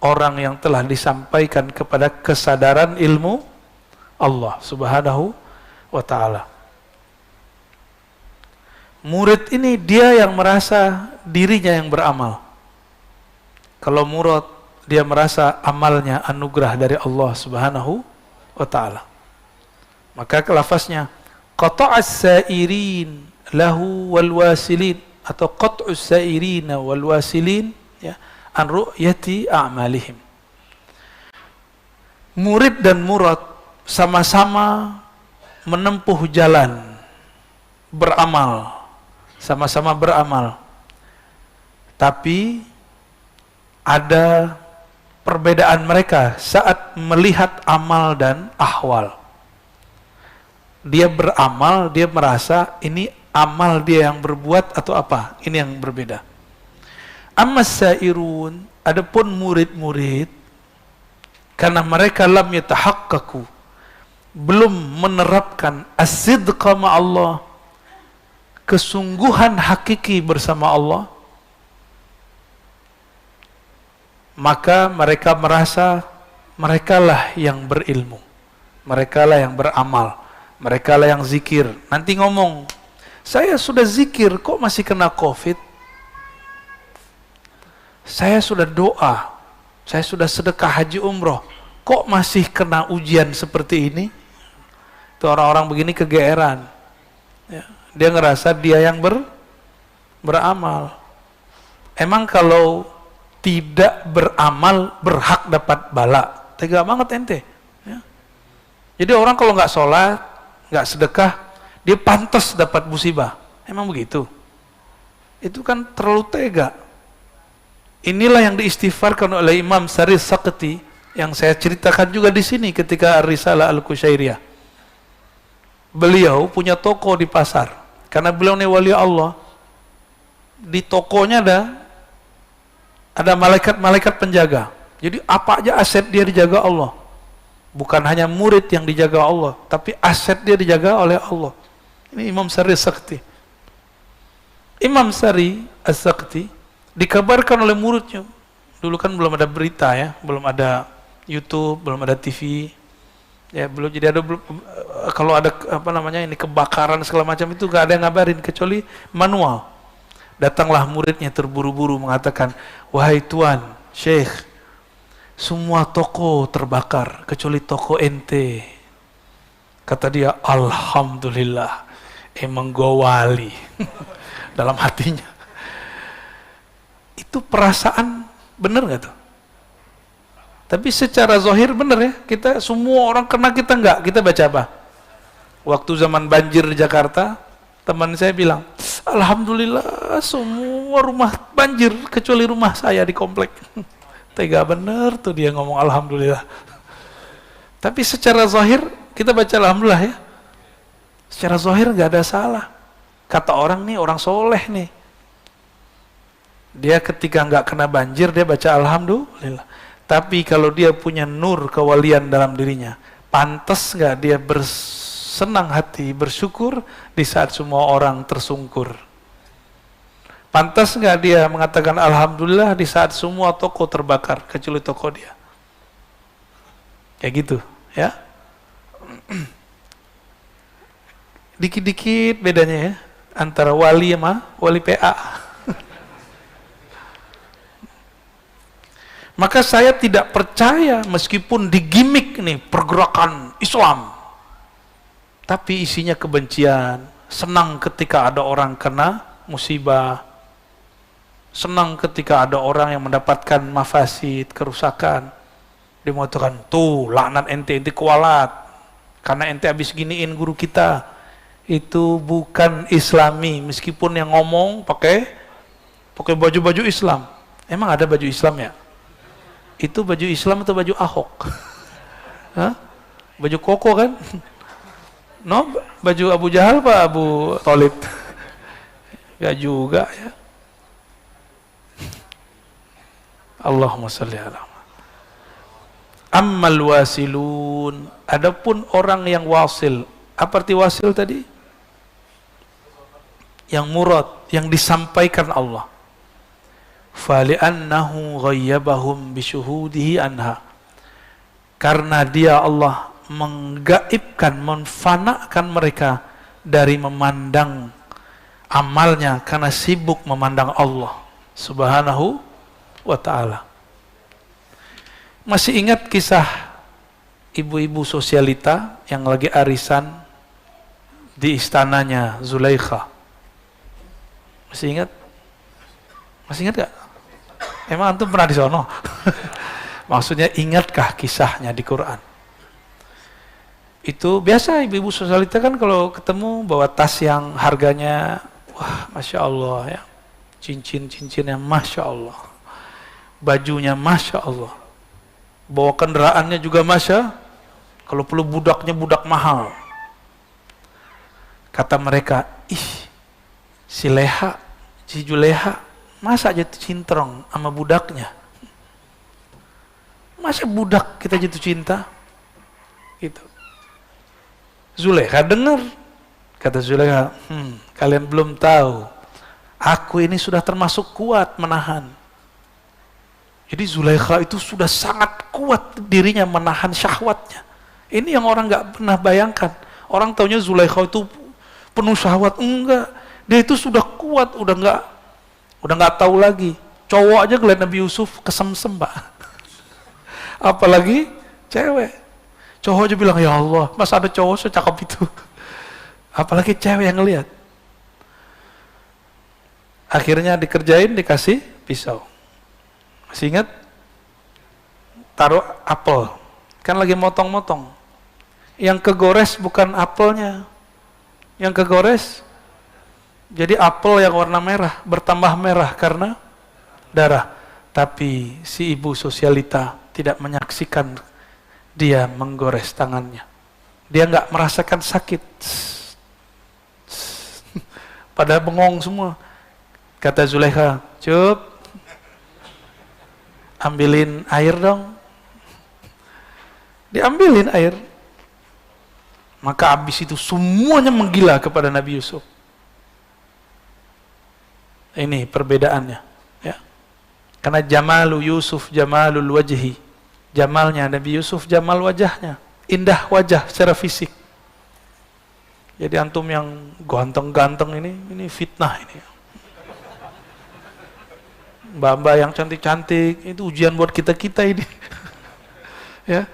Orang yang telah disampaikan kepada kesadaran ilmu Allah Subhanahu wa ta'ala. Murid ini dia yang merasa dirinya yang beramal. Kalau murad, dia merasa amalnya anugerah dari Allah Subhanahu wa ta'ala. Maka lafaznya qata'as sa'irin lahu wal wasilin, atau qat'us sa'irina wal wasilin ya, an ru'yati a'malihim. Murid dan murad sama-sama menempuh jalan beramal, sama-sama beramal, tapi ada perbedaan mereka saat melihat amal dan ahwal. Dia beramal, dia merasa ini amal dia yang berbuat atau apa, ini yang berbeda. Amma sairun, adapun murid-murid, karena mereka lam yatahaqqaqu, belum menerapkan as-sidqa ma'allah, kesungguhan hakiki bersama Allah, maka mereka merasa merekalah yang berilmu, merekalah yang beramal, merekalah yang zikir. Nanti ngomong, saya sudah zikir kok masih kena COVID, saya sudah doa, saya sudah sedekah haji umroh, kok masih kena ujian seperti ini. Itu orang-orang begini kegeeran ya. Dia ngerasa dia yang beramal. Emang kalau tidak beramal berhak dapat bala? Tega banget ente ya. Jadi orang kalau nggak sholat, nggak sedekah, dia pantas dapat musibah. Emang begitu? Itu kan terlalu tega. Inilah yang diistighfarkan oleh Imam Sari Sakti yang saya ceritakan juga di sini ketika Ar-Risalah Al-Qusyairiyah. Beliau punya toko di pasar karena beliau ini wali Allah. Di tokonya ada malaikat-malaikat penjaga. Jadi apa aja aset dia dijaga Allah. Bukan hanya murid yang dijaga Allah, tapi aset dia dijaga oleh Allah. Ini Imam Sari Sakti. Imam Sari As-Sakti dikabarkan oleh muridnya. Dulu kan belum ada berita ya, belum ada YouTube, belum ada TV. Ya, belum, jadi ada kalau ada apa namanya ini kebakaran segala macam itu gak ada yang ngabarin kecuali manual. Datanglah muridnya terburu-buru mengatakan, wahai tuan, syekh, semua toko terbakar kecuali toko ente. Kata dia, alhamdulillah, emang gua wali. Dalam hatinya. Itu perasaan bener gak tuh? Tapi secara zahir bener ya, kita semua orang kena, kita enggak. Kita baca apa? Waktu zaman banjir di Jakarta, teman saya bilang, alhamdulillah semua rumah banjir kecuali rumah saya di komplek. Tega bener tuh dia ngomong alhamdulillah. Tapi secara zahir kita baca alhamdulillah ya. Secara zahir nggak ada salah. Kata orang nih, orang soleh nih. Dia ketika nggak kena banjir, dia baca alhamdulillah. Tapi kalau dia punya nur kewalian dalam dirinya, pantas nggak dia bersenang hati, bersyukur di saat semua orang tersungkur? Pantas nggak dia mengatakan alhamdulillah di saat semua toko terbakar, kecuali toko dia? Kayak gitu, ya. Dikit-dikit bedanya ya, antara wali sama wali PA. Maka saya tidak percaya meskipun digimik nih pergerakan Islam, tapi isinya kebencian. Senang ketika ada orang kena musibah, senang ketika ada orang yang mendapatkan mafasid, kerusakan. Dia mengatakan, tuh laknat ente kualat karena ente habis giniin guru kita. Itu bukan Islami, meskipun yang ngomong pakai baju-baju Islam. Emang ada baju Islam ya? Itu baju Islam atau baju Ahok? Hah? Baju koko kan? No, baju Abu Jahal Pak Abu Thalib? Gak juga ya. Allahumma sholli ala. Ammal wasilun, adapun orang yang wasil. Apa arti wasil tadi? Yang murad, yang disampaikan Allah. Fali'annahu ghayyabahum bisyuhudihi anha, karena dia Allah menggaibkan, menfanakan mereka dari memandang amalnya karena sibuk memandang Allah subhanahu wa ta'ala. Masih ingat kisah ibu-ibu sosialita yang lagi arisan di istananya Zulaikha? Masih ingat? Masih ingat gak? Emang antum pernah di sono? Maksudnya ingatkah kisahnya di Quran? Itu biasa ibu-ibu sosialita kan kalau ketemu bawa tas yang harganya, wah Masya Allah ya, cincin-cincinnya Masya Allah, bajunya Masya Allah, bawa kendaraannya juga Masya, kalau perlu budaknya budak mahal. Kata mereka, ih si Leha, si Juleha, masa jatuh cintrong sama budaknya? Masa budak kita jatuh cinta? Gitu. Zulekha dengar. Kata Zulekha, kalian belum tahu, aku ini sudah termasuk kuat menahan. Jadi Zulekha itu sudah sangat kuat dirinya menahan syahwatnya. Ini yang orang nggak pernah bayangkan. Orang taunya Zulekha itu penuh syahwat. Enggak. Dia itu sudah kuat, udah nggak tahu lagi. Cowok aja ngeliat Nabi Yusuf kesemsem, Pak. Apalagi cewek. Cowok aja bilang, ya Allah, masa ada cowok secakap itu? Apalagi cewek yang ngeliat. Akhirnya dikerjain, dikasih pisau. Masih ingat? Taruh apel. Kan lagi motong-motong. Yang kegores bukan apelnya. Yang kegores jadi apel yang warna merah, bertambah merah karena darah. Tapi si ibu sosialita tidak menyaksikan dia menggores tangannya. Dia nggak merasakan sakit. Pada bengong semua. Kata Zulekha, Cup, ambilin air dong. Diambilin air. Maka habis itu semuanya menggila kepada Nabi Yusuf. Ini perbedaannya, ya. Karena jamalu Yusuf jamalul wajhi, jamalnya Nabi Yusuf jamal wajahnya, indah wajah secara fisik. Jadi antum yang ganteng-ganteng ini fitnah ini. Mbak-mbak yang cantik-cantik itu ujian buat kita ini. Ya.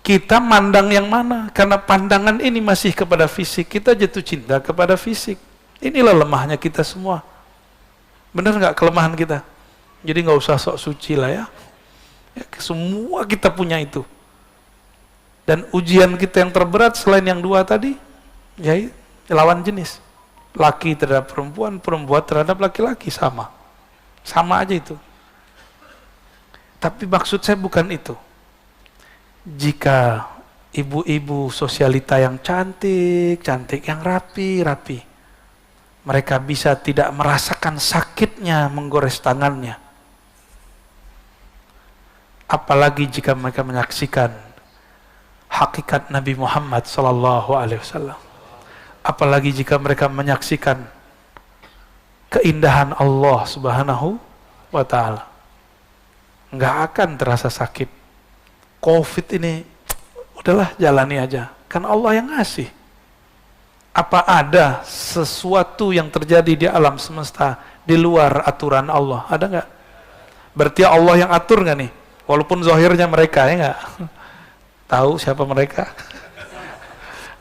Kita mandang yang mana? Karena pandangan ini masih kepada fisik, kita jatuh cinta kepada fisik. Inilah lemahnya kita semua. Benar nggak kelemahan kita? Jadi nggak usah sok suci lah ya. Semua kita punya itu. Dan ujian kita yang terberat selain yang dua tadi, ya lawan jenis. Laki terhadap perempuan, perempuan terhadap laki-laki sama. Sama aja itu. Tapi maksud saya bukan itu. Jika ibu-ibu sosialita yang cantik, yang rapi, mereka bisa tidak merasakan sakitnya menggores tangannya. Apalagi jika mereka menyaksikan hakikat Nabi Muhammad sallallahu alaihi wasallam. Apalagi jika mereka menyaksikan keindahan Allah Subhanahu wa taala. Nggak akan terasa sakit. Covid ini udahlah jalani aja, kan Allah yang ngasih. Apa ada sesuatu yang terjadi di alam semesta di luar aturan Allah? Ada nggak? Berarti Allah yang atur nggak nih? Walaupun zahirnya mereka, ya nggak? Tahu siapa mereka?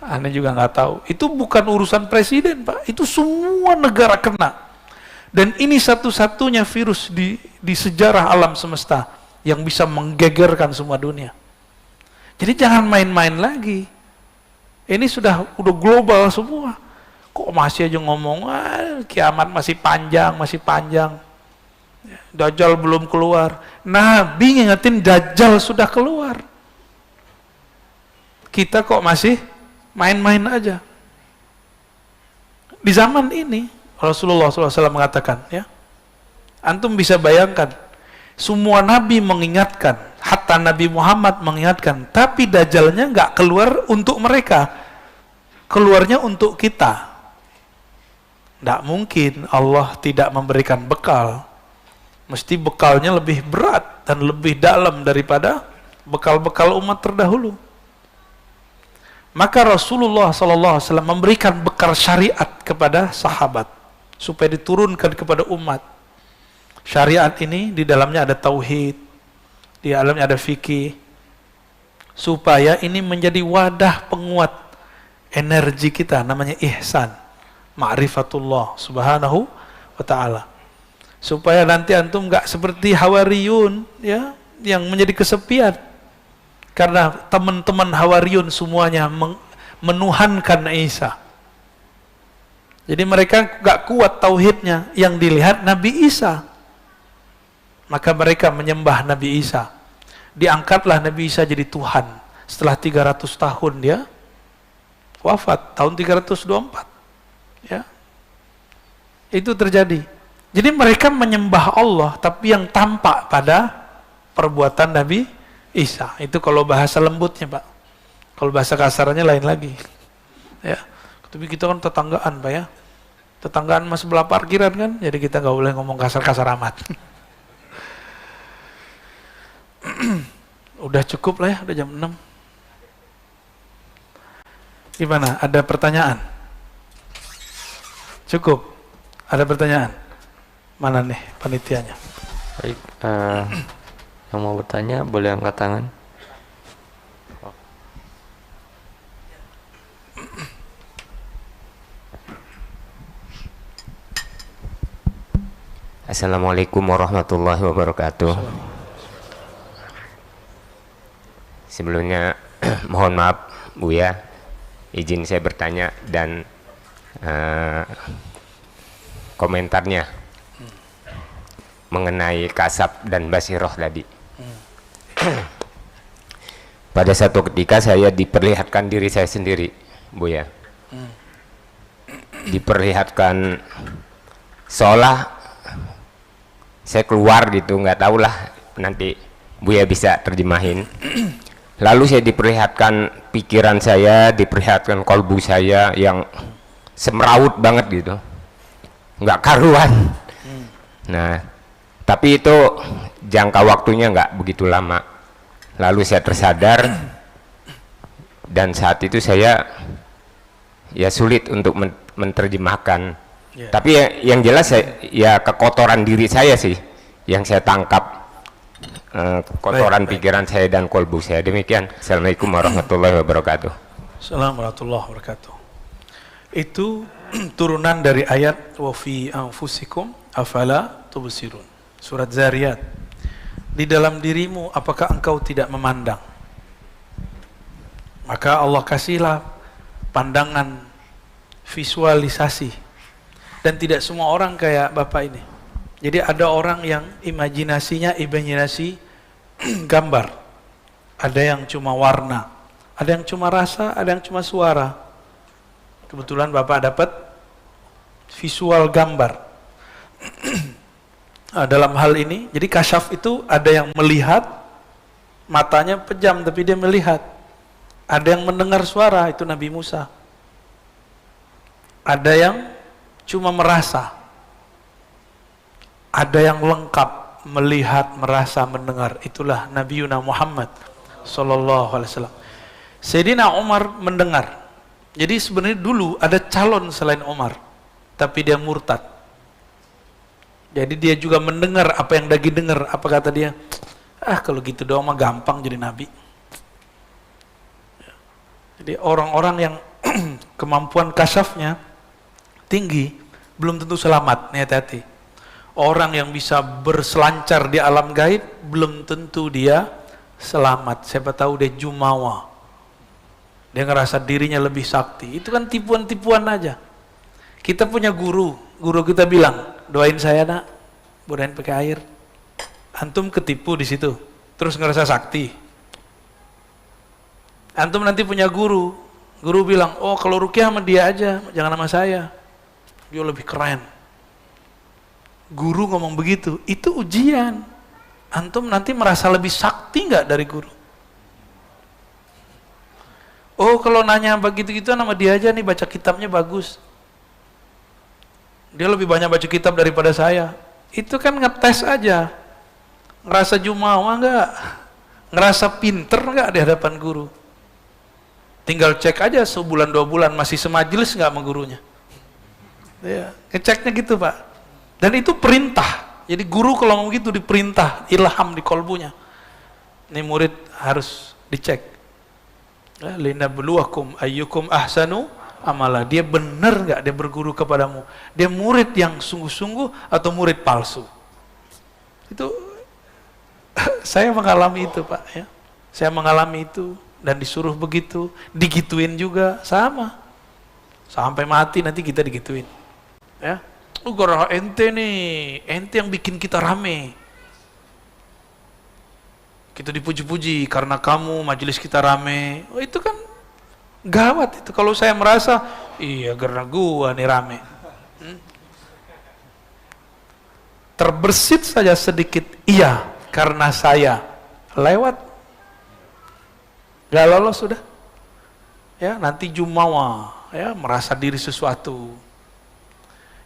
Aneh juga nggak tahu. Itu bukan urusan presiden, Pak. Itu semua negara kena. Dan ini satu-satunya virus di sejarah alam semesta yang bisa menggegerkan semua dunia. Jadi jangan main-main lagi. Ini sudah global semua. Kok masih aja ngomong, kiamat masih panjang, masih panjang. Dajjal belum keluar. Nabi ngingetin Dajjal sudah keluar. Kita kok masih main-main aja. Di zaman ini, Rasulullah SAW mengatakan, ya, antum bisa bayangkan, semua Nabi mengingatkan, hatta Nabi Muhammad mengingatkan, tapi Dajjalnya nggak keluar untuk mereka, keluarnya untuk kita. Nggak mungkin Allah tidak memberikan bekal, mesti bekalnya lebih berat dan lebih dalam daripada bekal-bekal umat terdahulu. Maka Rasulullah SAW memberikan bekal syariat kepada sahabat supaya diturunkan kepada umat. Syariat ini di dalamnya ada tauhid, di dalamnya ada fikih, supaya ini menjadi wadah penguat energi kita, namanya ihsan, ma'rifatullah subhanahu wa ta'ala. Supaya nanti antum nggak seperti Hawariyun, ya, yang menjadi kesepian. Karena teman-teman Hawariyun semuanya menuhankan Isa. Jadi mereka nggak kuat tauhidnya, yang dilihat Nabi Isa. Maka mereka menyembah Nabi Isa. Diangkatlah Nabi Isa jadi Tuhan. Setelah 300 tahun dia wafat, tahun 324. Ya. Itu terjadi. Jadi mereka menyembah Allah, tapi yang tampak pada perbuatan Nabi Isa. Itu kalau bahasa lembutnya, Pak. Kalau bahasa kasarnya lain lagi. Ya. Tapi kita kan tetanggaan, Pak, ya. Tetanggaan mas sebelah parkiran kan, jadi kita nggak boleh ngomong kasar-kasar amat. Udah cukup lah ya, udah jam 6. Gimana? Ada pertanyaan? Cukup? Ada pertanyaan? Mana nih panitianya? Baik, yang mau bertanya boleh angkat tangan. Assalamualaikum warahmatullahi wabarakatuh. Sebelumnya mohon maaf Buya, izin saya bertanya dan komentarnya mengenai kasab dan basiroh tadi. Pada satu ketika saya diperlihatkan diri saya sendiri, Buya, diperlihatkan seolah saya keluar gitu, nggak tahulah, nanti Buya bisa terjemahin. Lalu saya diperlihatkan pikiran saya, diperlihatkan kolbu saya yang semrawut banget gitu, nggak karuan. Nah, tapi itu jangka waktunya nggak begitu lama. Lalu saya tersadar dan saat itu saya ya sulit untuk menerjemahkan. Tapi yang jelas ya kekotoran diri saya sih yang saya tangkap. Kotoran pikiran saya dan kolbu saya. Demikian. Assalamualaikum warahmatullahi wabarakatuh. Assalamualaikum warahmatullahi wabarakatuh. Itu turunan dari ayat wa fi anfusikum afala tubsirun, surat Zariyat. Di dalam dirimu apakah engkau tidak memandang? Maka Allah kasihlah pandangan, visualisasi. Dan tidak semua orang kayak Bapak ini. Jadi ada orang yang imajinasi gambar, ada yang cuma warna, ada yang cuma rasa, ada yang cuma suara. Kebetulan Bapak dapat visual gambar. Nah, dalam hal ini, jadi kasyaf itu ada yang melihat, matanya pejam tapi dia melihat. Ada yang mendengar suara, itu Nabi Musa. Ada yang cuma merasa. Ada yang lengkap, melihat, merasa, mendengar. Itulah Nabi Yuna Muhammad sallallahu alaihi wasallam. Sayyidina Umar mendengar. Jadi sebenarnya dulu ada calon selain Umar, tapi dia murtad. Jadi dia juga mendengar apa yang Dagi dengar. Apa kata dia? Kalau gitu doang mah gampang jadi nabi. Jadi orang-orang yang kemampuan kasyafnya tinggi belum tentu selamat. Nih hati-hati. Orang yang bisa berselancar di alam gaib belum tentu dia selamat. Siapa tahu dia jumawa. Dia ngerasa dirinya lebih sakti. Itu kan tipuan-tipuan aja. Kita punya guru kita bilang, doain saya nak, bodain pakai air. Antum ketipu di situ, terus ngerasa sakti. Antum nanti punya guru bilang, oh kalau rukyah sama dia aja, jangan sama saya. Dia lebih keren. Guru ngomong begitu, itu ujian. Antum nanti merasa lebih sakti nggak dari guru? Oh kalau nanya begitu-gitu sama dia aja nih, baca kitabnya bagus. Dia lebih banyak baca kitab daripada saya. Itu kan ngetes aja. Ngerasa jumawa nggak? Ngerasa pinter nggak di hadapan guru? Tinggal cek aja sebulan 2 bulan masih semajelis nggak sama gurunya. Ya, ngeceknya gitu Pak. Dan itu perintah. Jadi guru kalau ngomong gitu diperintah, ilham di kolbunya. Ini murid harus dicek. Ya, linabluwakum ayyukum ahsanu amala. Dia benar nggak dia berguru kepadamu? Dia murid yang sungguh-sungguh atau murid palsu? Itu saya mengalami itu Pak. Ya. Saya mengalami itu. Dan disuruh begitu, digituin juga sama, sampai mati nanti kita digituin, ya. Gara ente nih, ente yang bikin kita rame, kita dipuji-puji karena kamu majelis kita rame. Oh, itu kan gawat itu. Kalau saya merasa, iya karena gua nih rame, terbersit saja sedikit, iya karena saya lewat. Gak lolos sudah, ya nanti jumawa, ya merasa diri sesuatu.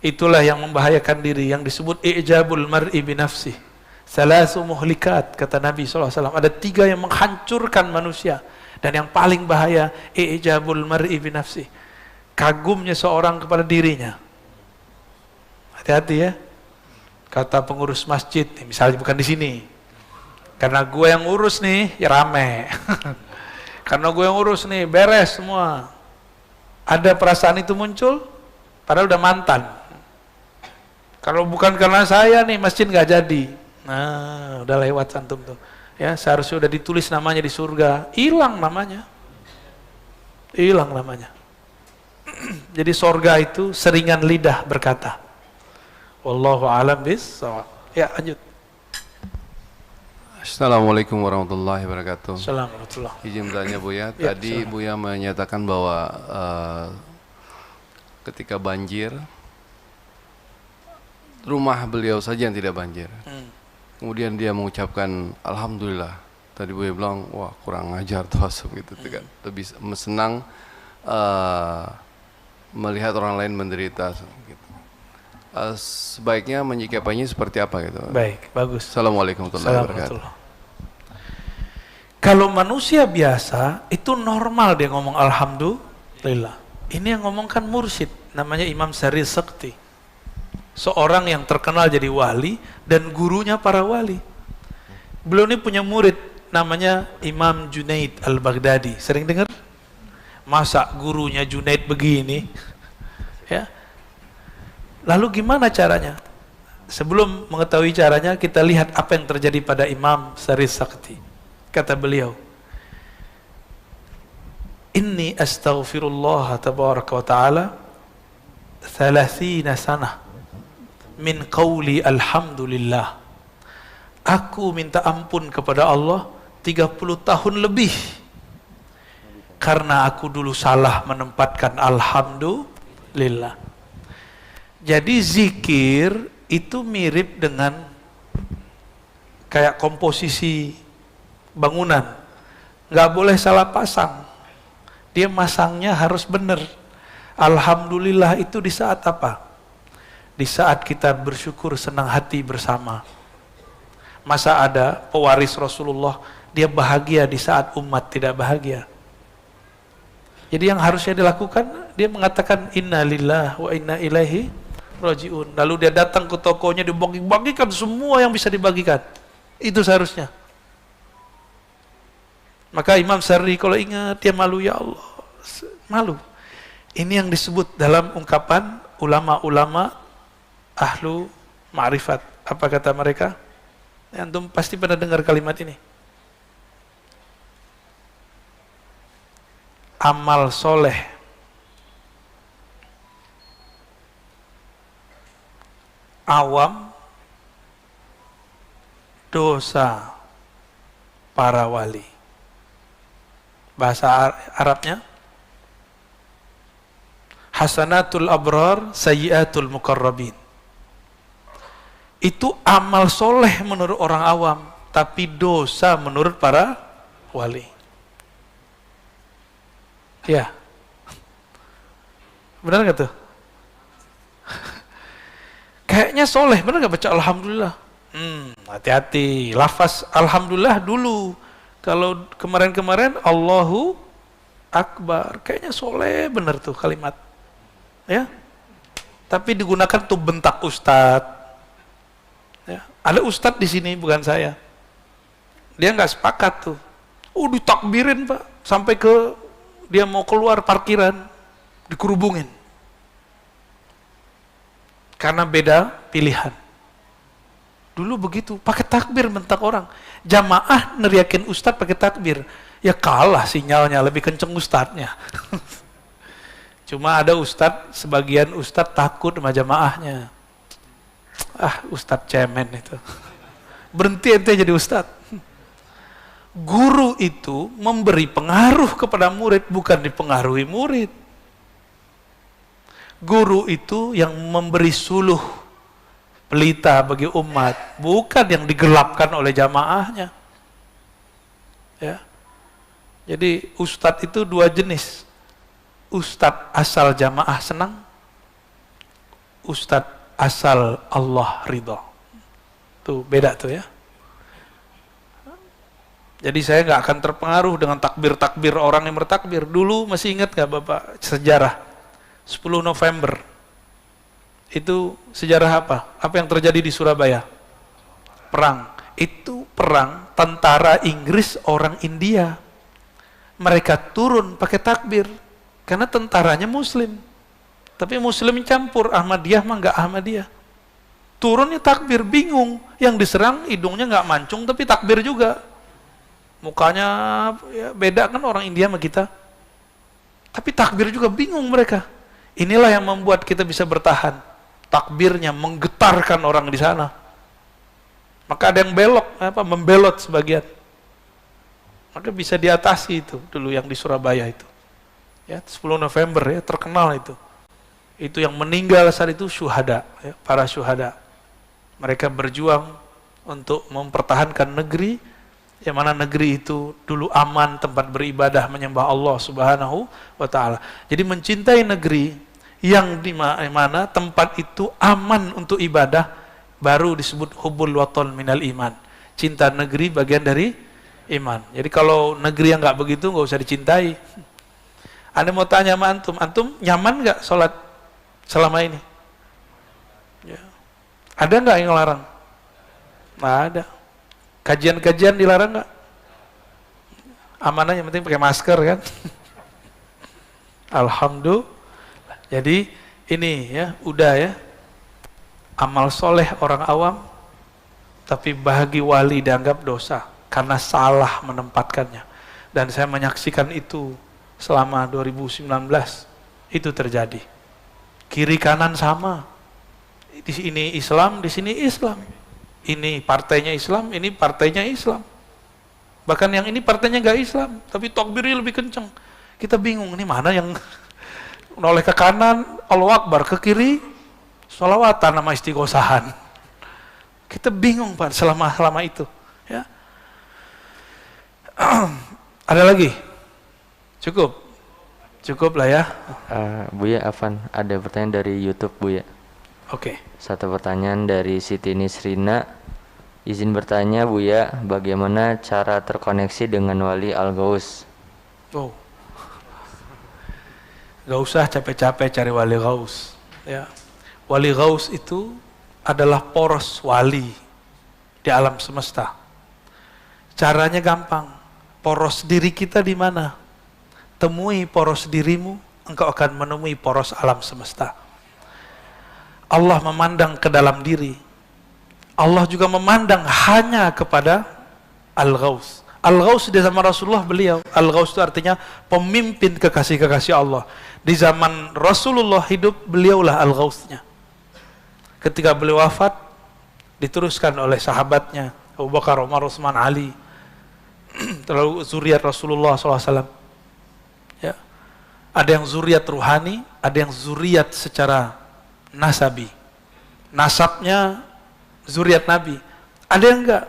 Itulah yang membahayakan diri, yang disebut i'jabul mar'i binafsih. Salasu muhlikat, kata Nabi SAW. Ada 3 yang menghancurkan manusia, dan yang paling bahaya i'jabul mar'i binafsih. Kagumnya seorang kepada dirinya. Hati-hati ya. Kata pengurus masjid, misalnya bukan di sini, karena gue yang urus nih, ya rame. Karena gue yang urus nih, beres semua. Ada perasaan itu muncul, padahal udah mantan. Kalau bukan karena saya nih, masjid nggak jadi. Nah, udah lewat antum tuh. Ya, seharusnya udah ditulis namanya di surga, hilang namanya. Hilang namanya. Jadi surga itu seringan lidah berkata. Wallahu a'lam bis-shawab. Ya, lanjut. Assalamualaikum warahmatullahi wabarakatuh. Assalamualaikum. Izin bertanya Buya, Ya, tadi salam. Buya menyatakan bahwa ketika banjir, rumah beliau saja yang tidak banjir. Kemudian dia mengucapkan Alhamdulillah. Tadi Buya bilang, wah kurang ajar tuh asum gitu kan. Lebih senang melihat orang lain menderita. Gitu. Sebaiknya menyikapinya seperti apa gitu? Baik, bagus. Assalamualaikum warahmatullahi wabarakatuh. Kalau manusia biasa itu normal dia ngomong alhamdulillah. Ini yang ngomong kan mursyid, namanya Imam Sari Sekti. Seorang yang terkenal jadi wali dan gurunya para wali. Beliau ini punya murid namanya Imam Junaid Al-Baghdadi. Sering dengar? Masa gurunya Junaid begini? Ya. Lalu gimana caranya? Sebelum mengetahui caranya, kita lihat apa yang terjadi pada Imam Sari Sakti. Kata beliau, Inni astaghfirullah tabaraka wa ta'ala 30 sanah min qawli alhamdulillah. Aku minta ampun kepada Allah 30 tahun lebih karena aku dulu salah menempatkan alhamdulillah. Jadi zikir itu mirip dengan kayak komposisi bangunan. Nggak boleh salah pasang. Dia masangnya harus benar. Alhamdulillah itu di saat apa? Di saat kita bersyukur, senang hati bersama. Masa ada pewaris Rasulullah, dia bahagia di saat umat tidak bahagia. Jadi yang harusnya dilakukan, dia mengatakan inna lillahi wa inna ilaihi rajiun. Lalu dia datang ke tokonya, dibagi-bagikan semua yang bisa dibagikan. Itu seharusnya. Maka Imam Syar'i kalau ingat, dia malu, ya Allah, malu. Ini yang disebut dalam ungkapan ulama-ulama ahlu ma'rifat. Apa kata mereka? Antum pasti pernah dengar kalimat ini. Amal soleh awam, dosa para wali. Bahasa Arabnya hasanatul abrar, sayyiatul muqarrabin. Itu amal soleh menurut orang awam, tapi dosa menurut para wali. Ya, benar nggak tuh? Kayaknya soleh, benar nggak baca alhamdulillah? Hati-hati, lafaz alhamdulillah dulu. Kalau kemarin-kemarin Allahu Akbar, kayaknya soleh benar tuh kalimat. Ya, tapi digunakan tuh bentak ustadz. Ya, ada ustadz di sini bukan saya. Dia nggak sepakat tuh. Ditakbirin Pak, sampai ke dia mau keluar parkiran, dikerubungin. Karena beda pilihan. Dulu begitu, pakai takbir bentak orang. Jamaah neriakin ustadz pakai takbir. Ya kalah sinyalnya, lebih kenceng ustadznya. Cuma ada ustadz, sebagian ustadz takut sama jamaahnya. Ustadz cemen itu. Berhenti ente jadi ustadz. Guru itu memberi pengaruh kepada murid, bukan dipengaruhi murid. Guru itu yang memberi suluh, pelita bagi umat, bukan yang digelapkan oleh jamaahnya. Ya. Jadi ustadz itu dua jenis. Ustadz asal jamaah senang, ustadz asal Allah ridho. Tuh beda tuh ya. Jadi saya nggak akan terpengaruh dengan takbir-takbir orang yang bertakbir. Dulu masih ingat nggak Bapak sejarah 10 November? Itu sejarah apa? Apa yang terjadi di Surabaya? Perang. Itu perang tentara Inggris orang India. Mereka turun pakai takbir karena tentaranya Muslim. Tapi Muslim campur, Ahmadiyah mah nggak Ahmadiyah. Turunnya takbir, bingung. Yang diserang hidungnya nggak mancung tapi takbir juga. Mukanya ya, beda kan orang India sama kita. Tapi takbir juga bingung mereka. Inilah yang membuat kita bisa bertahan. Takbirnya menggetarkan orang di sana. Maka ada yang belok, membelot sebagian. Maka bisa diatasi itu dulu yang di Surabaya itu. Ya, 10 November ya, terkenal itu. Itu yang meninggal saat itu syuhada, ya, para syuhada. Mereka berjuang untuk mempertahankan negeri, yang mana negeri itu dulu aman, tempat beribadah menyembah Allah Subhanahu wa Ta'ala. Jadi mencintai negeri yang di mana tempat itu aman untuk ibadah, baru disebut hubbul watan minal iman. Cinta negeri bagian dari iman. Jadi kalau negeri yang nggak begitu nggak usah dicintai. Anda mau tanya sama antum nyaman nggak sholat selama ini? Ya. Ada nggak yang larang? Nggak ada. Kajian-kajian dilarang nggak? Amanah yang penting pakai masker kan? Alhamdulillah. Jadi ini ya, udah ya. Amal soleh orang awam, tapi bagi wali dianggap dosa karena salah menempatkannya. Dan saya menyaksikan itu selama 2019 itu terjadi. Kiri kanan sama. Di sini Islam, di sini Islam. Ini partainya Islam, ini partainya Islam. Bahkan yang ini partainya nggak Islam, tapi takbirnya lebih kenceng. Kita bingung, ini mana yang noleh ke kanan, Allahu Akbar, ke kiri, sholawatan sama istighosahan. Kita bingung Pak selama itu. Ya. Ada lagi? Cukup lah ya. Buya Afan, ada pertanyaan dari YouTube Buya. Oke. Satu pertanyaan dari Siti Nisrina. Izin bertanya Buya, bagaimana cara terkoneksi dengan wali Al-Ghaus? Oh. Gak usah capek-capek cari wali Ghaus. Ya. Wali Ghaus itu adalah poros wali di alam semesta. Caranya gampang. Poros diri kita di mana? Temui poros dirimu, engkau akan menemui poros alam semesta. Allah memandang ke dalam diri. Allah juga memandang hanya kepada Al-Ghaus. Al-Ghaus di zaman Rasulullah beliau. Al-Ghaus itu artinya pemimpin kekasih-kekasih Allah. Di zaman Rasulullah hidup, beliaulah Al-Ghausnya. Ketika beliau wafat, diteruskan oleh sahabatnya, Abu Bakar, Umar, Utsman, Ali. Terlalu zuriat Rasulullah SAW. Ya. Ada yang zuriat ruhani, ada yang zuriat secara nasabi. Nasabnya zuriat Nabi. Ada yang enggak.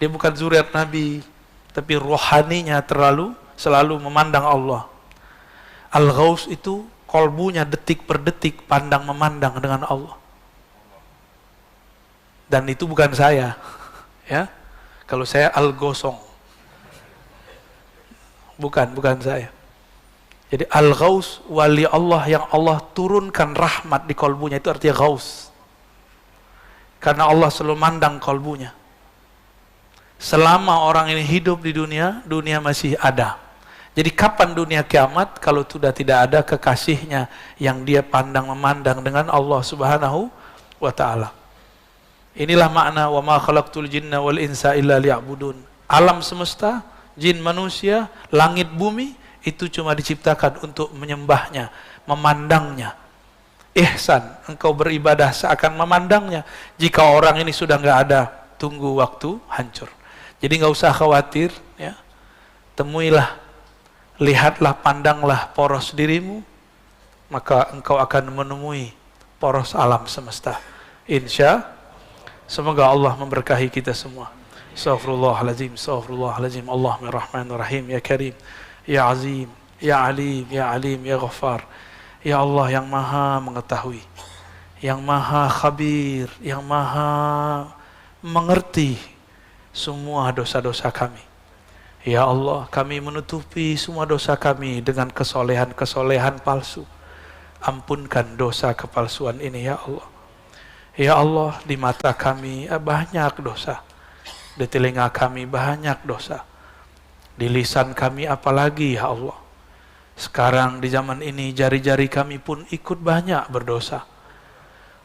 Dia bukan zuriat Nabi, tapi rohaninya selalu memandang Allah. Al-Ghaus itu kolbunya detik per detik pandang memandang dengan Allah. Dan itu bukan saya. Ya. Kalau saya Al-Gosong. Bukan saya. Jadi Al-Ghaus, wali Allah yang Allah turunkan rahmat di kolbunya, itu artinya Ghaus. Karena Allah selalu mandang kolbunya. Selama orang ini hidup di dunia, dunia masih ada. Jadi kapan dunia kiamat kalau sudah tidak ada kekasihnya yang dia pandang memandang dengan Allah Subhanahu wa ta'ala. Inilah makna wa ma khalaqtul jinna wal insa illa liya'budun. Alam semesta, jin manusia, langit bumi itu cuma diciptakan untuk menyembahnya, memandangnya. Ihsan, engkau beribadah seakan memandangnya. Jika orang ini sudah nggak ada, tunggu waktu hancur. Jadi nggak usah khawatir, ya. Temuilah, lihatlah, pandanglah poros dirimu, maka engkau akan menemui poros alam semesta. Insya semoga Allah memberkahi kita semua. Astaghfirullahaladzim, astaghfirullahaladzim. Allahumma rahmanir rahim, ya karim, ya azim, ya alim, ya alim, ya ghaffar. Ya Allah yang maha mengetahui, yang maha khabir, yang maha mengerti semua dosa-dosa kami. Ya Allah, kami menutupi semua dosa kami dengan kesolehan-kesolehan palsu. Ampunkan dosa kepalsuan ini ya Allah. Ya Allah, di mata kami banyak dosa. Di telinga kami banyak dosa. Di lisan kami apalagi ya Allah. Sekarang di zaman ini jari-jari kami pun ikut banyak berdosa.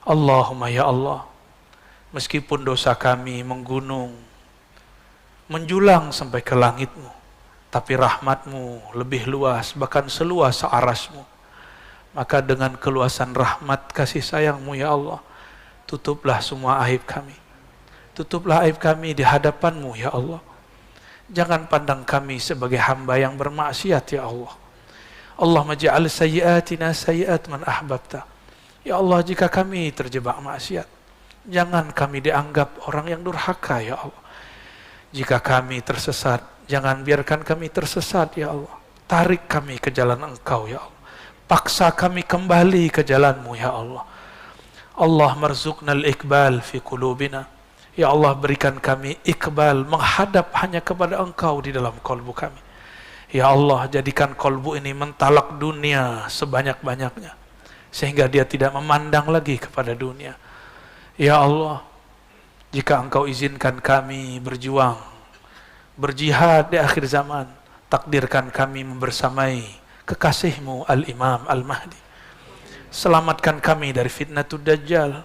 Allahumma ya Allah, meskipun dosa kami menggunung, menjulang sampai ke langit-Mu, tapi rahmat-Mu lebih luas, bahkan seluas arasy-Mu. Maka dengan keluasan rahmat kasih sayang-Mu ya Allah, tutuplah semua aib kami. Tutuplah aib kami di hadapan-Mu ya Allah. Jangan pandang kami sebagai hamba yang bermaksiat ya Allah. Allahumma ja'al sayyiatina sayyiat man ahbabta. Ya Allah, jika kami terjebak maksiat, jangan kami dianggap orang yang durhaka ya Allah. Jika kami tersesat, jangan biarkan kami tersesat ya Allah. Tarik kami ke jalan Engkau ya Allah. Paksa kami kembali ke jalan-Mu ya Allah. Allah marzuqnal iqbal fi qulubina. Ya Allah, berikan kami iqbal, menghadap hanya kepada Engkau di dalam kalbu kami. Ya Allah, jadikan kalbu ini mentalak dunia sebanyak-banyaknya, sehingga dia tidak memandang lagi kepada dunia. Ya Allah, jika Engkau izinkan kami berjuang, berjihad di akhir zaman, takdirkan kami membersamai kekasih-Mu Al-Imam Al-Mahdi. Selamatkan kami dari fitnatul Dajjal.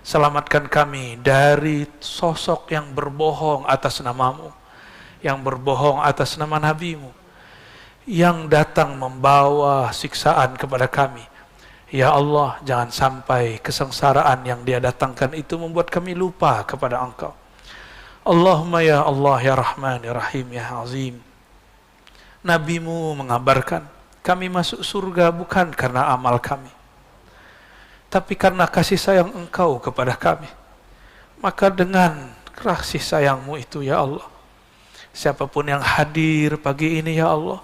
Selamatkan kami dari sosok yang berbohong atas nama-Mu, yang berbohong atas nama Nabi-Mu, yang datang membawa siksaan kepada kami. Ya Allah, jangan sampai kesengsaraan yang dia datangkan itu membuat kami lupa kepada Engkau. Allahumma ya Allah, ya Rahman, ya Rahim, ya Azim. Nabi-Mu mengabarkan, kami masuk surga bukan karena amal kami, tapi karena kasih sayang Engkau kepada kami. Maka dengan kasih sayang-Mu itu ya Allah, siapapun yang hadir pagi ini ya Allah,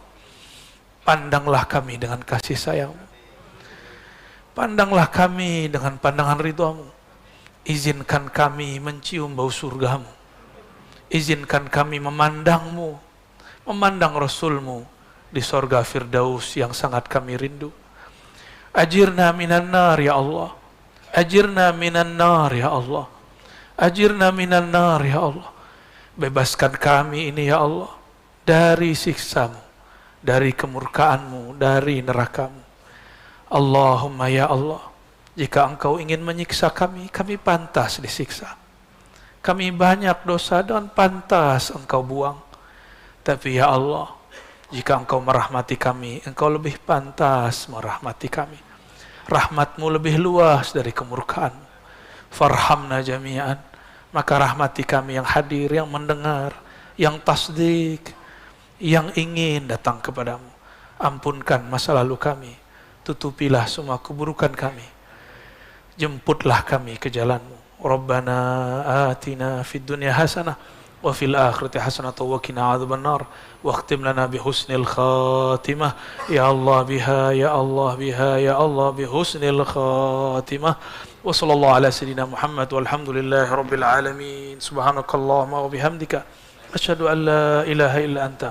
pandanglah kami dengan kasih sayang-Mu. Pandanglah kami dengan pandangan ridha-Mu. Izinkan kami mencium bau surga-Mu. Izinkan kami memandang-Mu, memandang Rasul-Mu di sorga Firdaus yang sangat kami rindu. Ajirna minan nar ya Allah. Ajirna minan nar ya Allah. Ajirna minan nar ya Allah. Bebaskan kami ini ya Allah dari siksa-Mu, dari kemurkaan-Mu, dari neraka-Mu. Allahumma ya Allah, jika Engkau ingin menyiksa kami, kami pantas disiksa. Kami banyak dosa dan pantas Engkau buang. Tapi ya Allah, jika Engkau merahmati kami, Engkau lebih pantas merahmati kami. Rahmat-Mu lebih luas dari kemurkaan-Mu. Farhamna jami'an. Maka rahmati kami yang hadir, yang mendengar, yang tasdik, yang ingin datang kepadamu. Ampunkan masa lalu kami. Tutupilah semua keburukan kami. Jemputlah kami ke jalan-Mu. Rabbana atina fid dunya hasanah wa fil akhirati hasanah wa qina adzabannar wa khtim lana bi husnil khatimah ya Allah biha ya Allah biha ya Allah bi husnil khatimah wa sallallahu ala sayyidina Muhammad walhamdulillahi rabbil alamin subhanakallahumma wa bihamdika asyhadu an la ilaha illa anta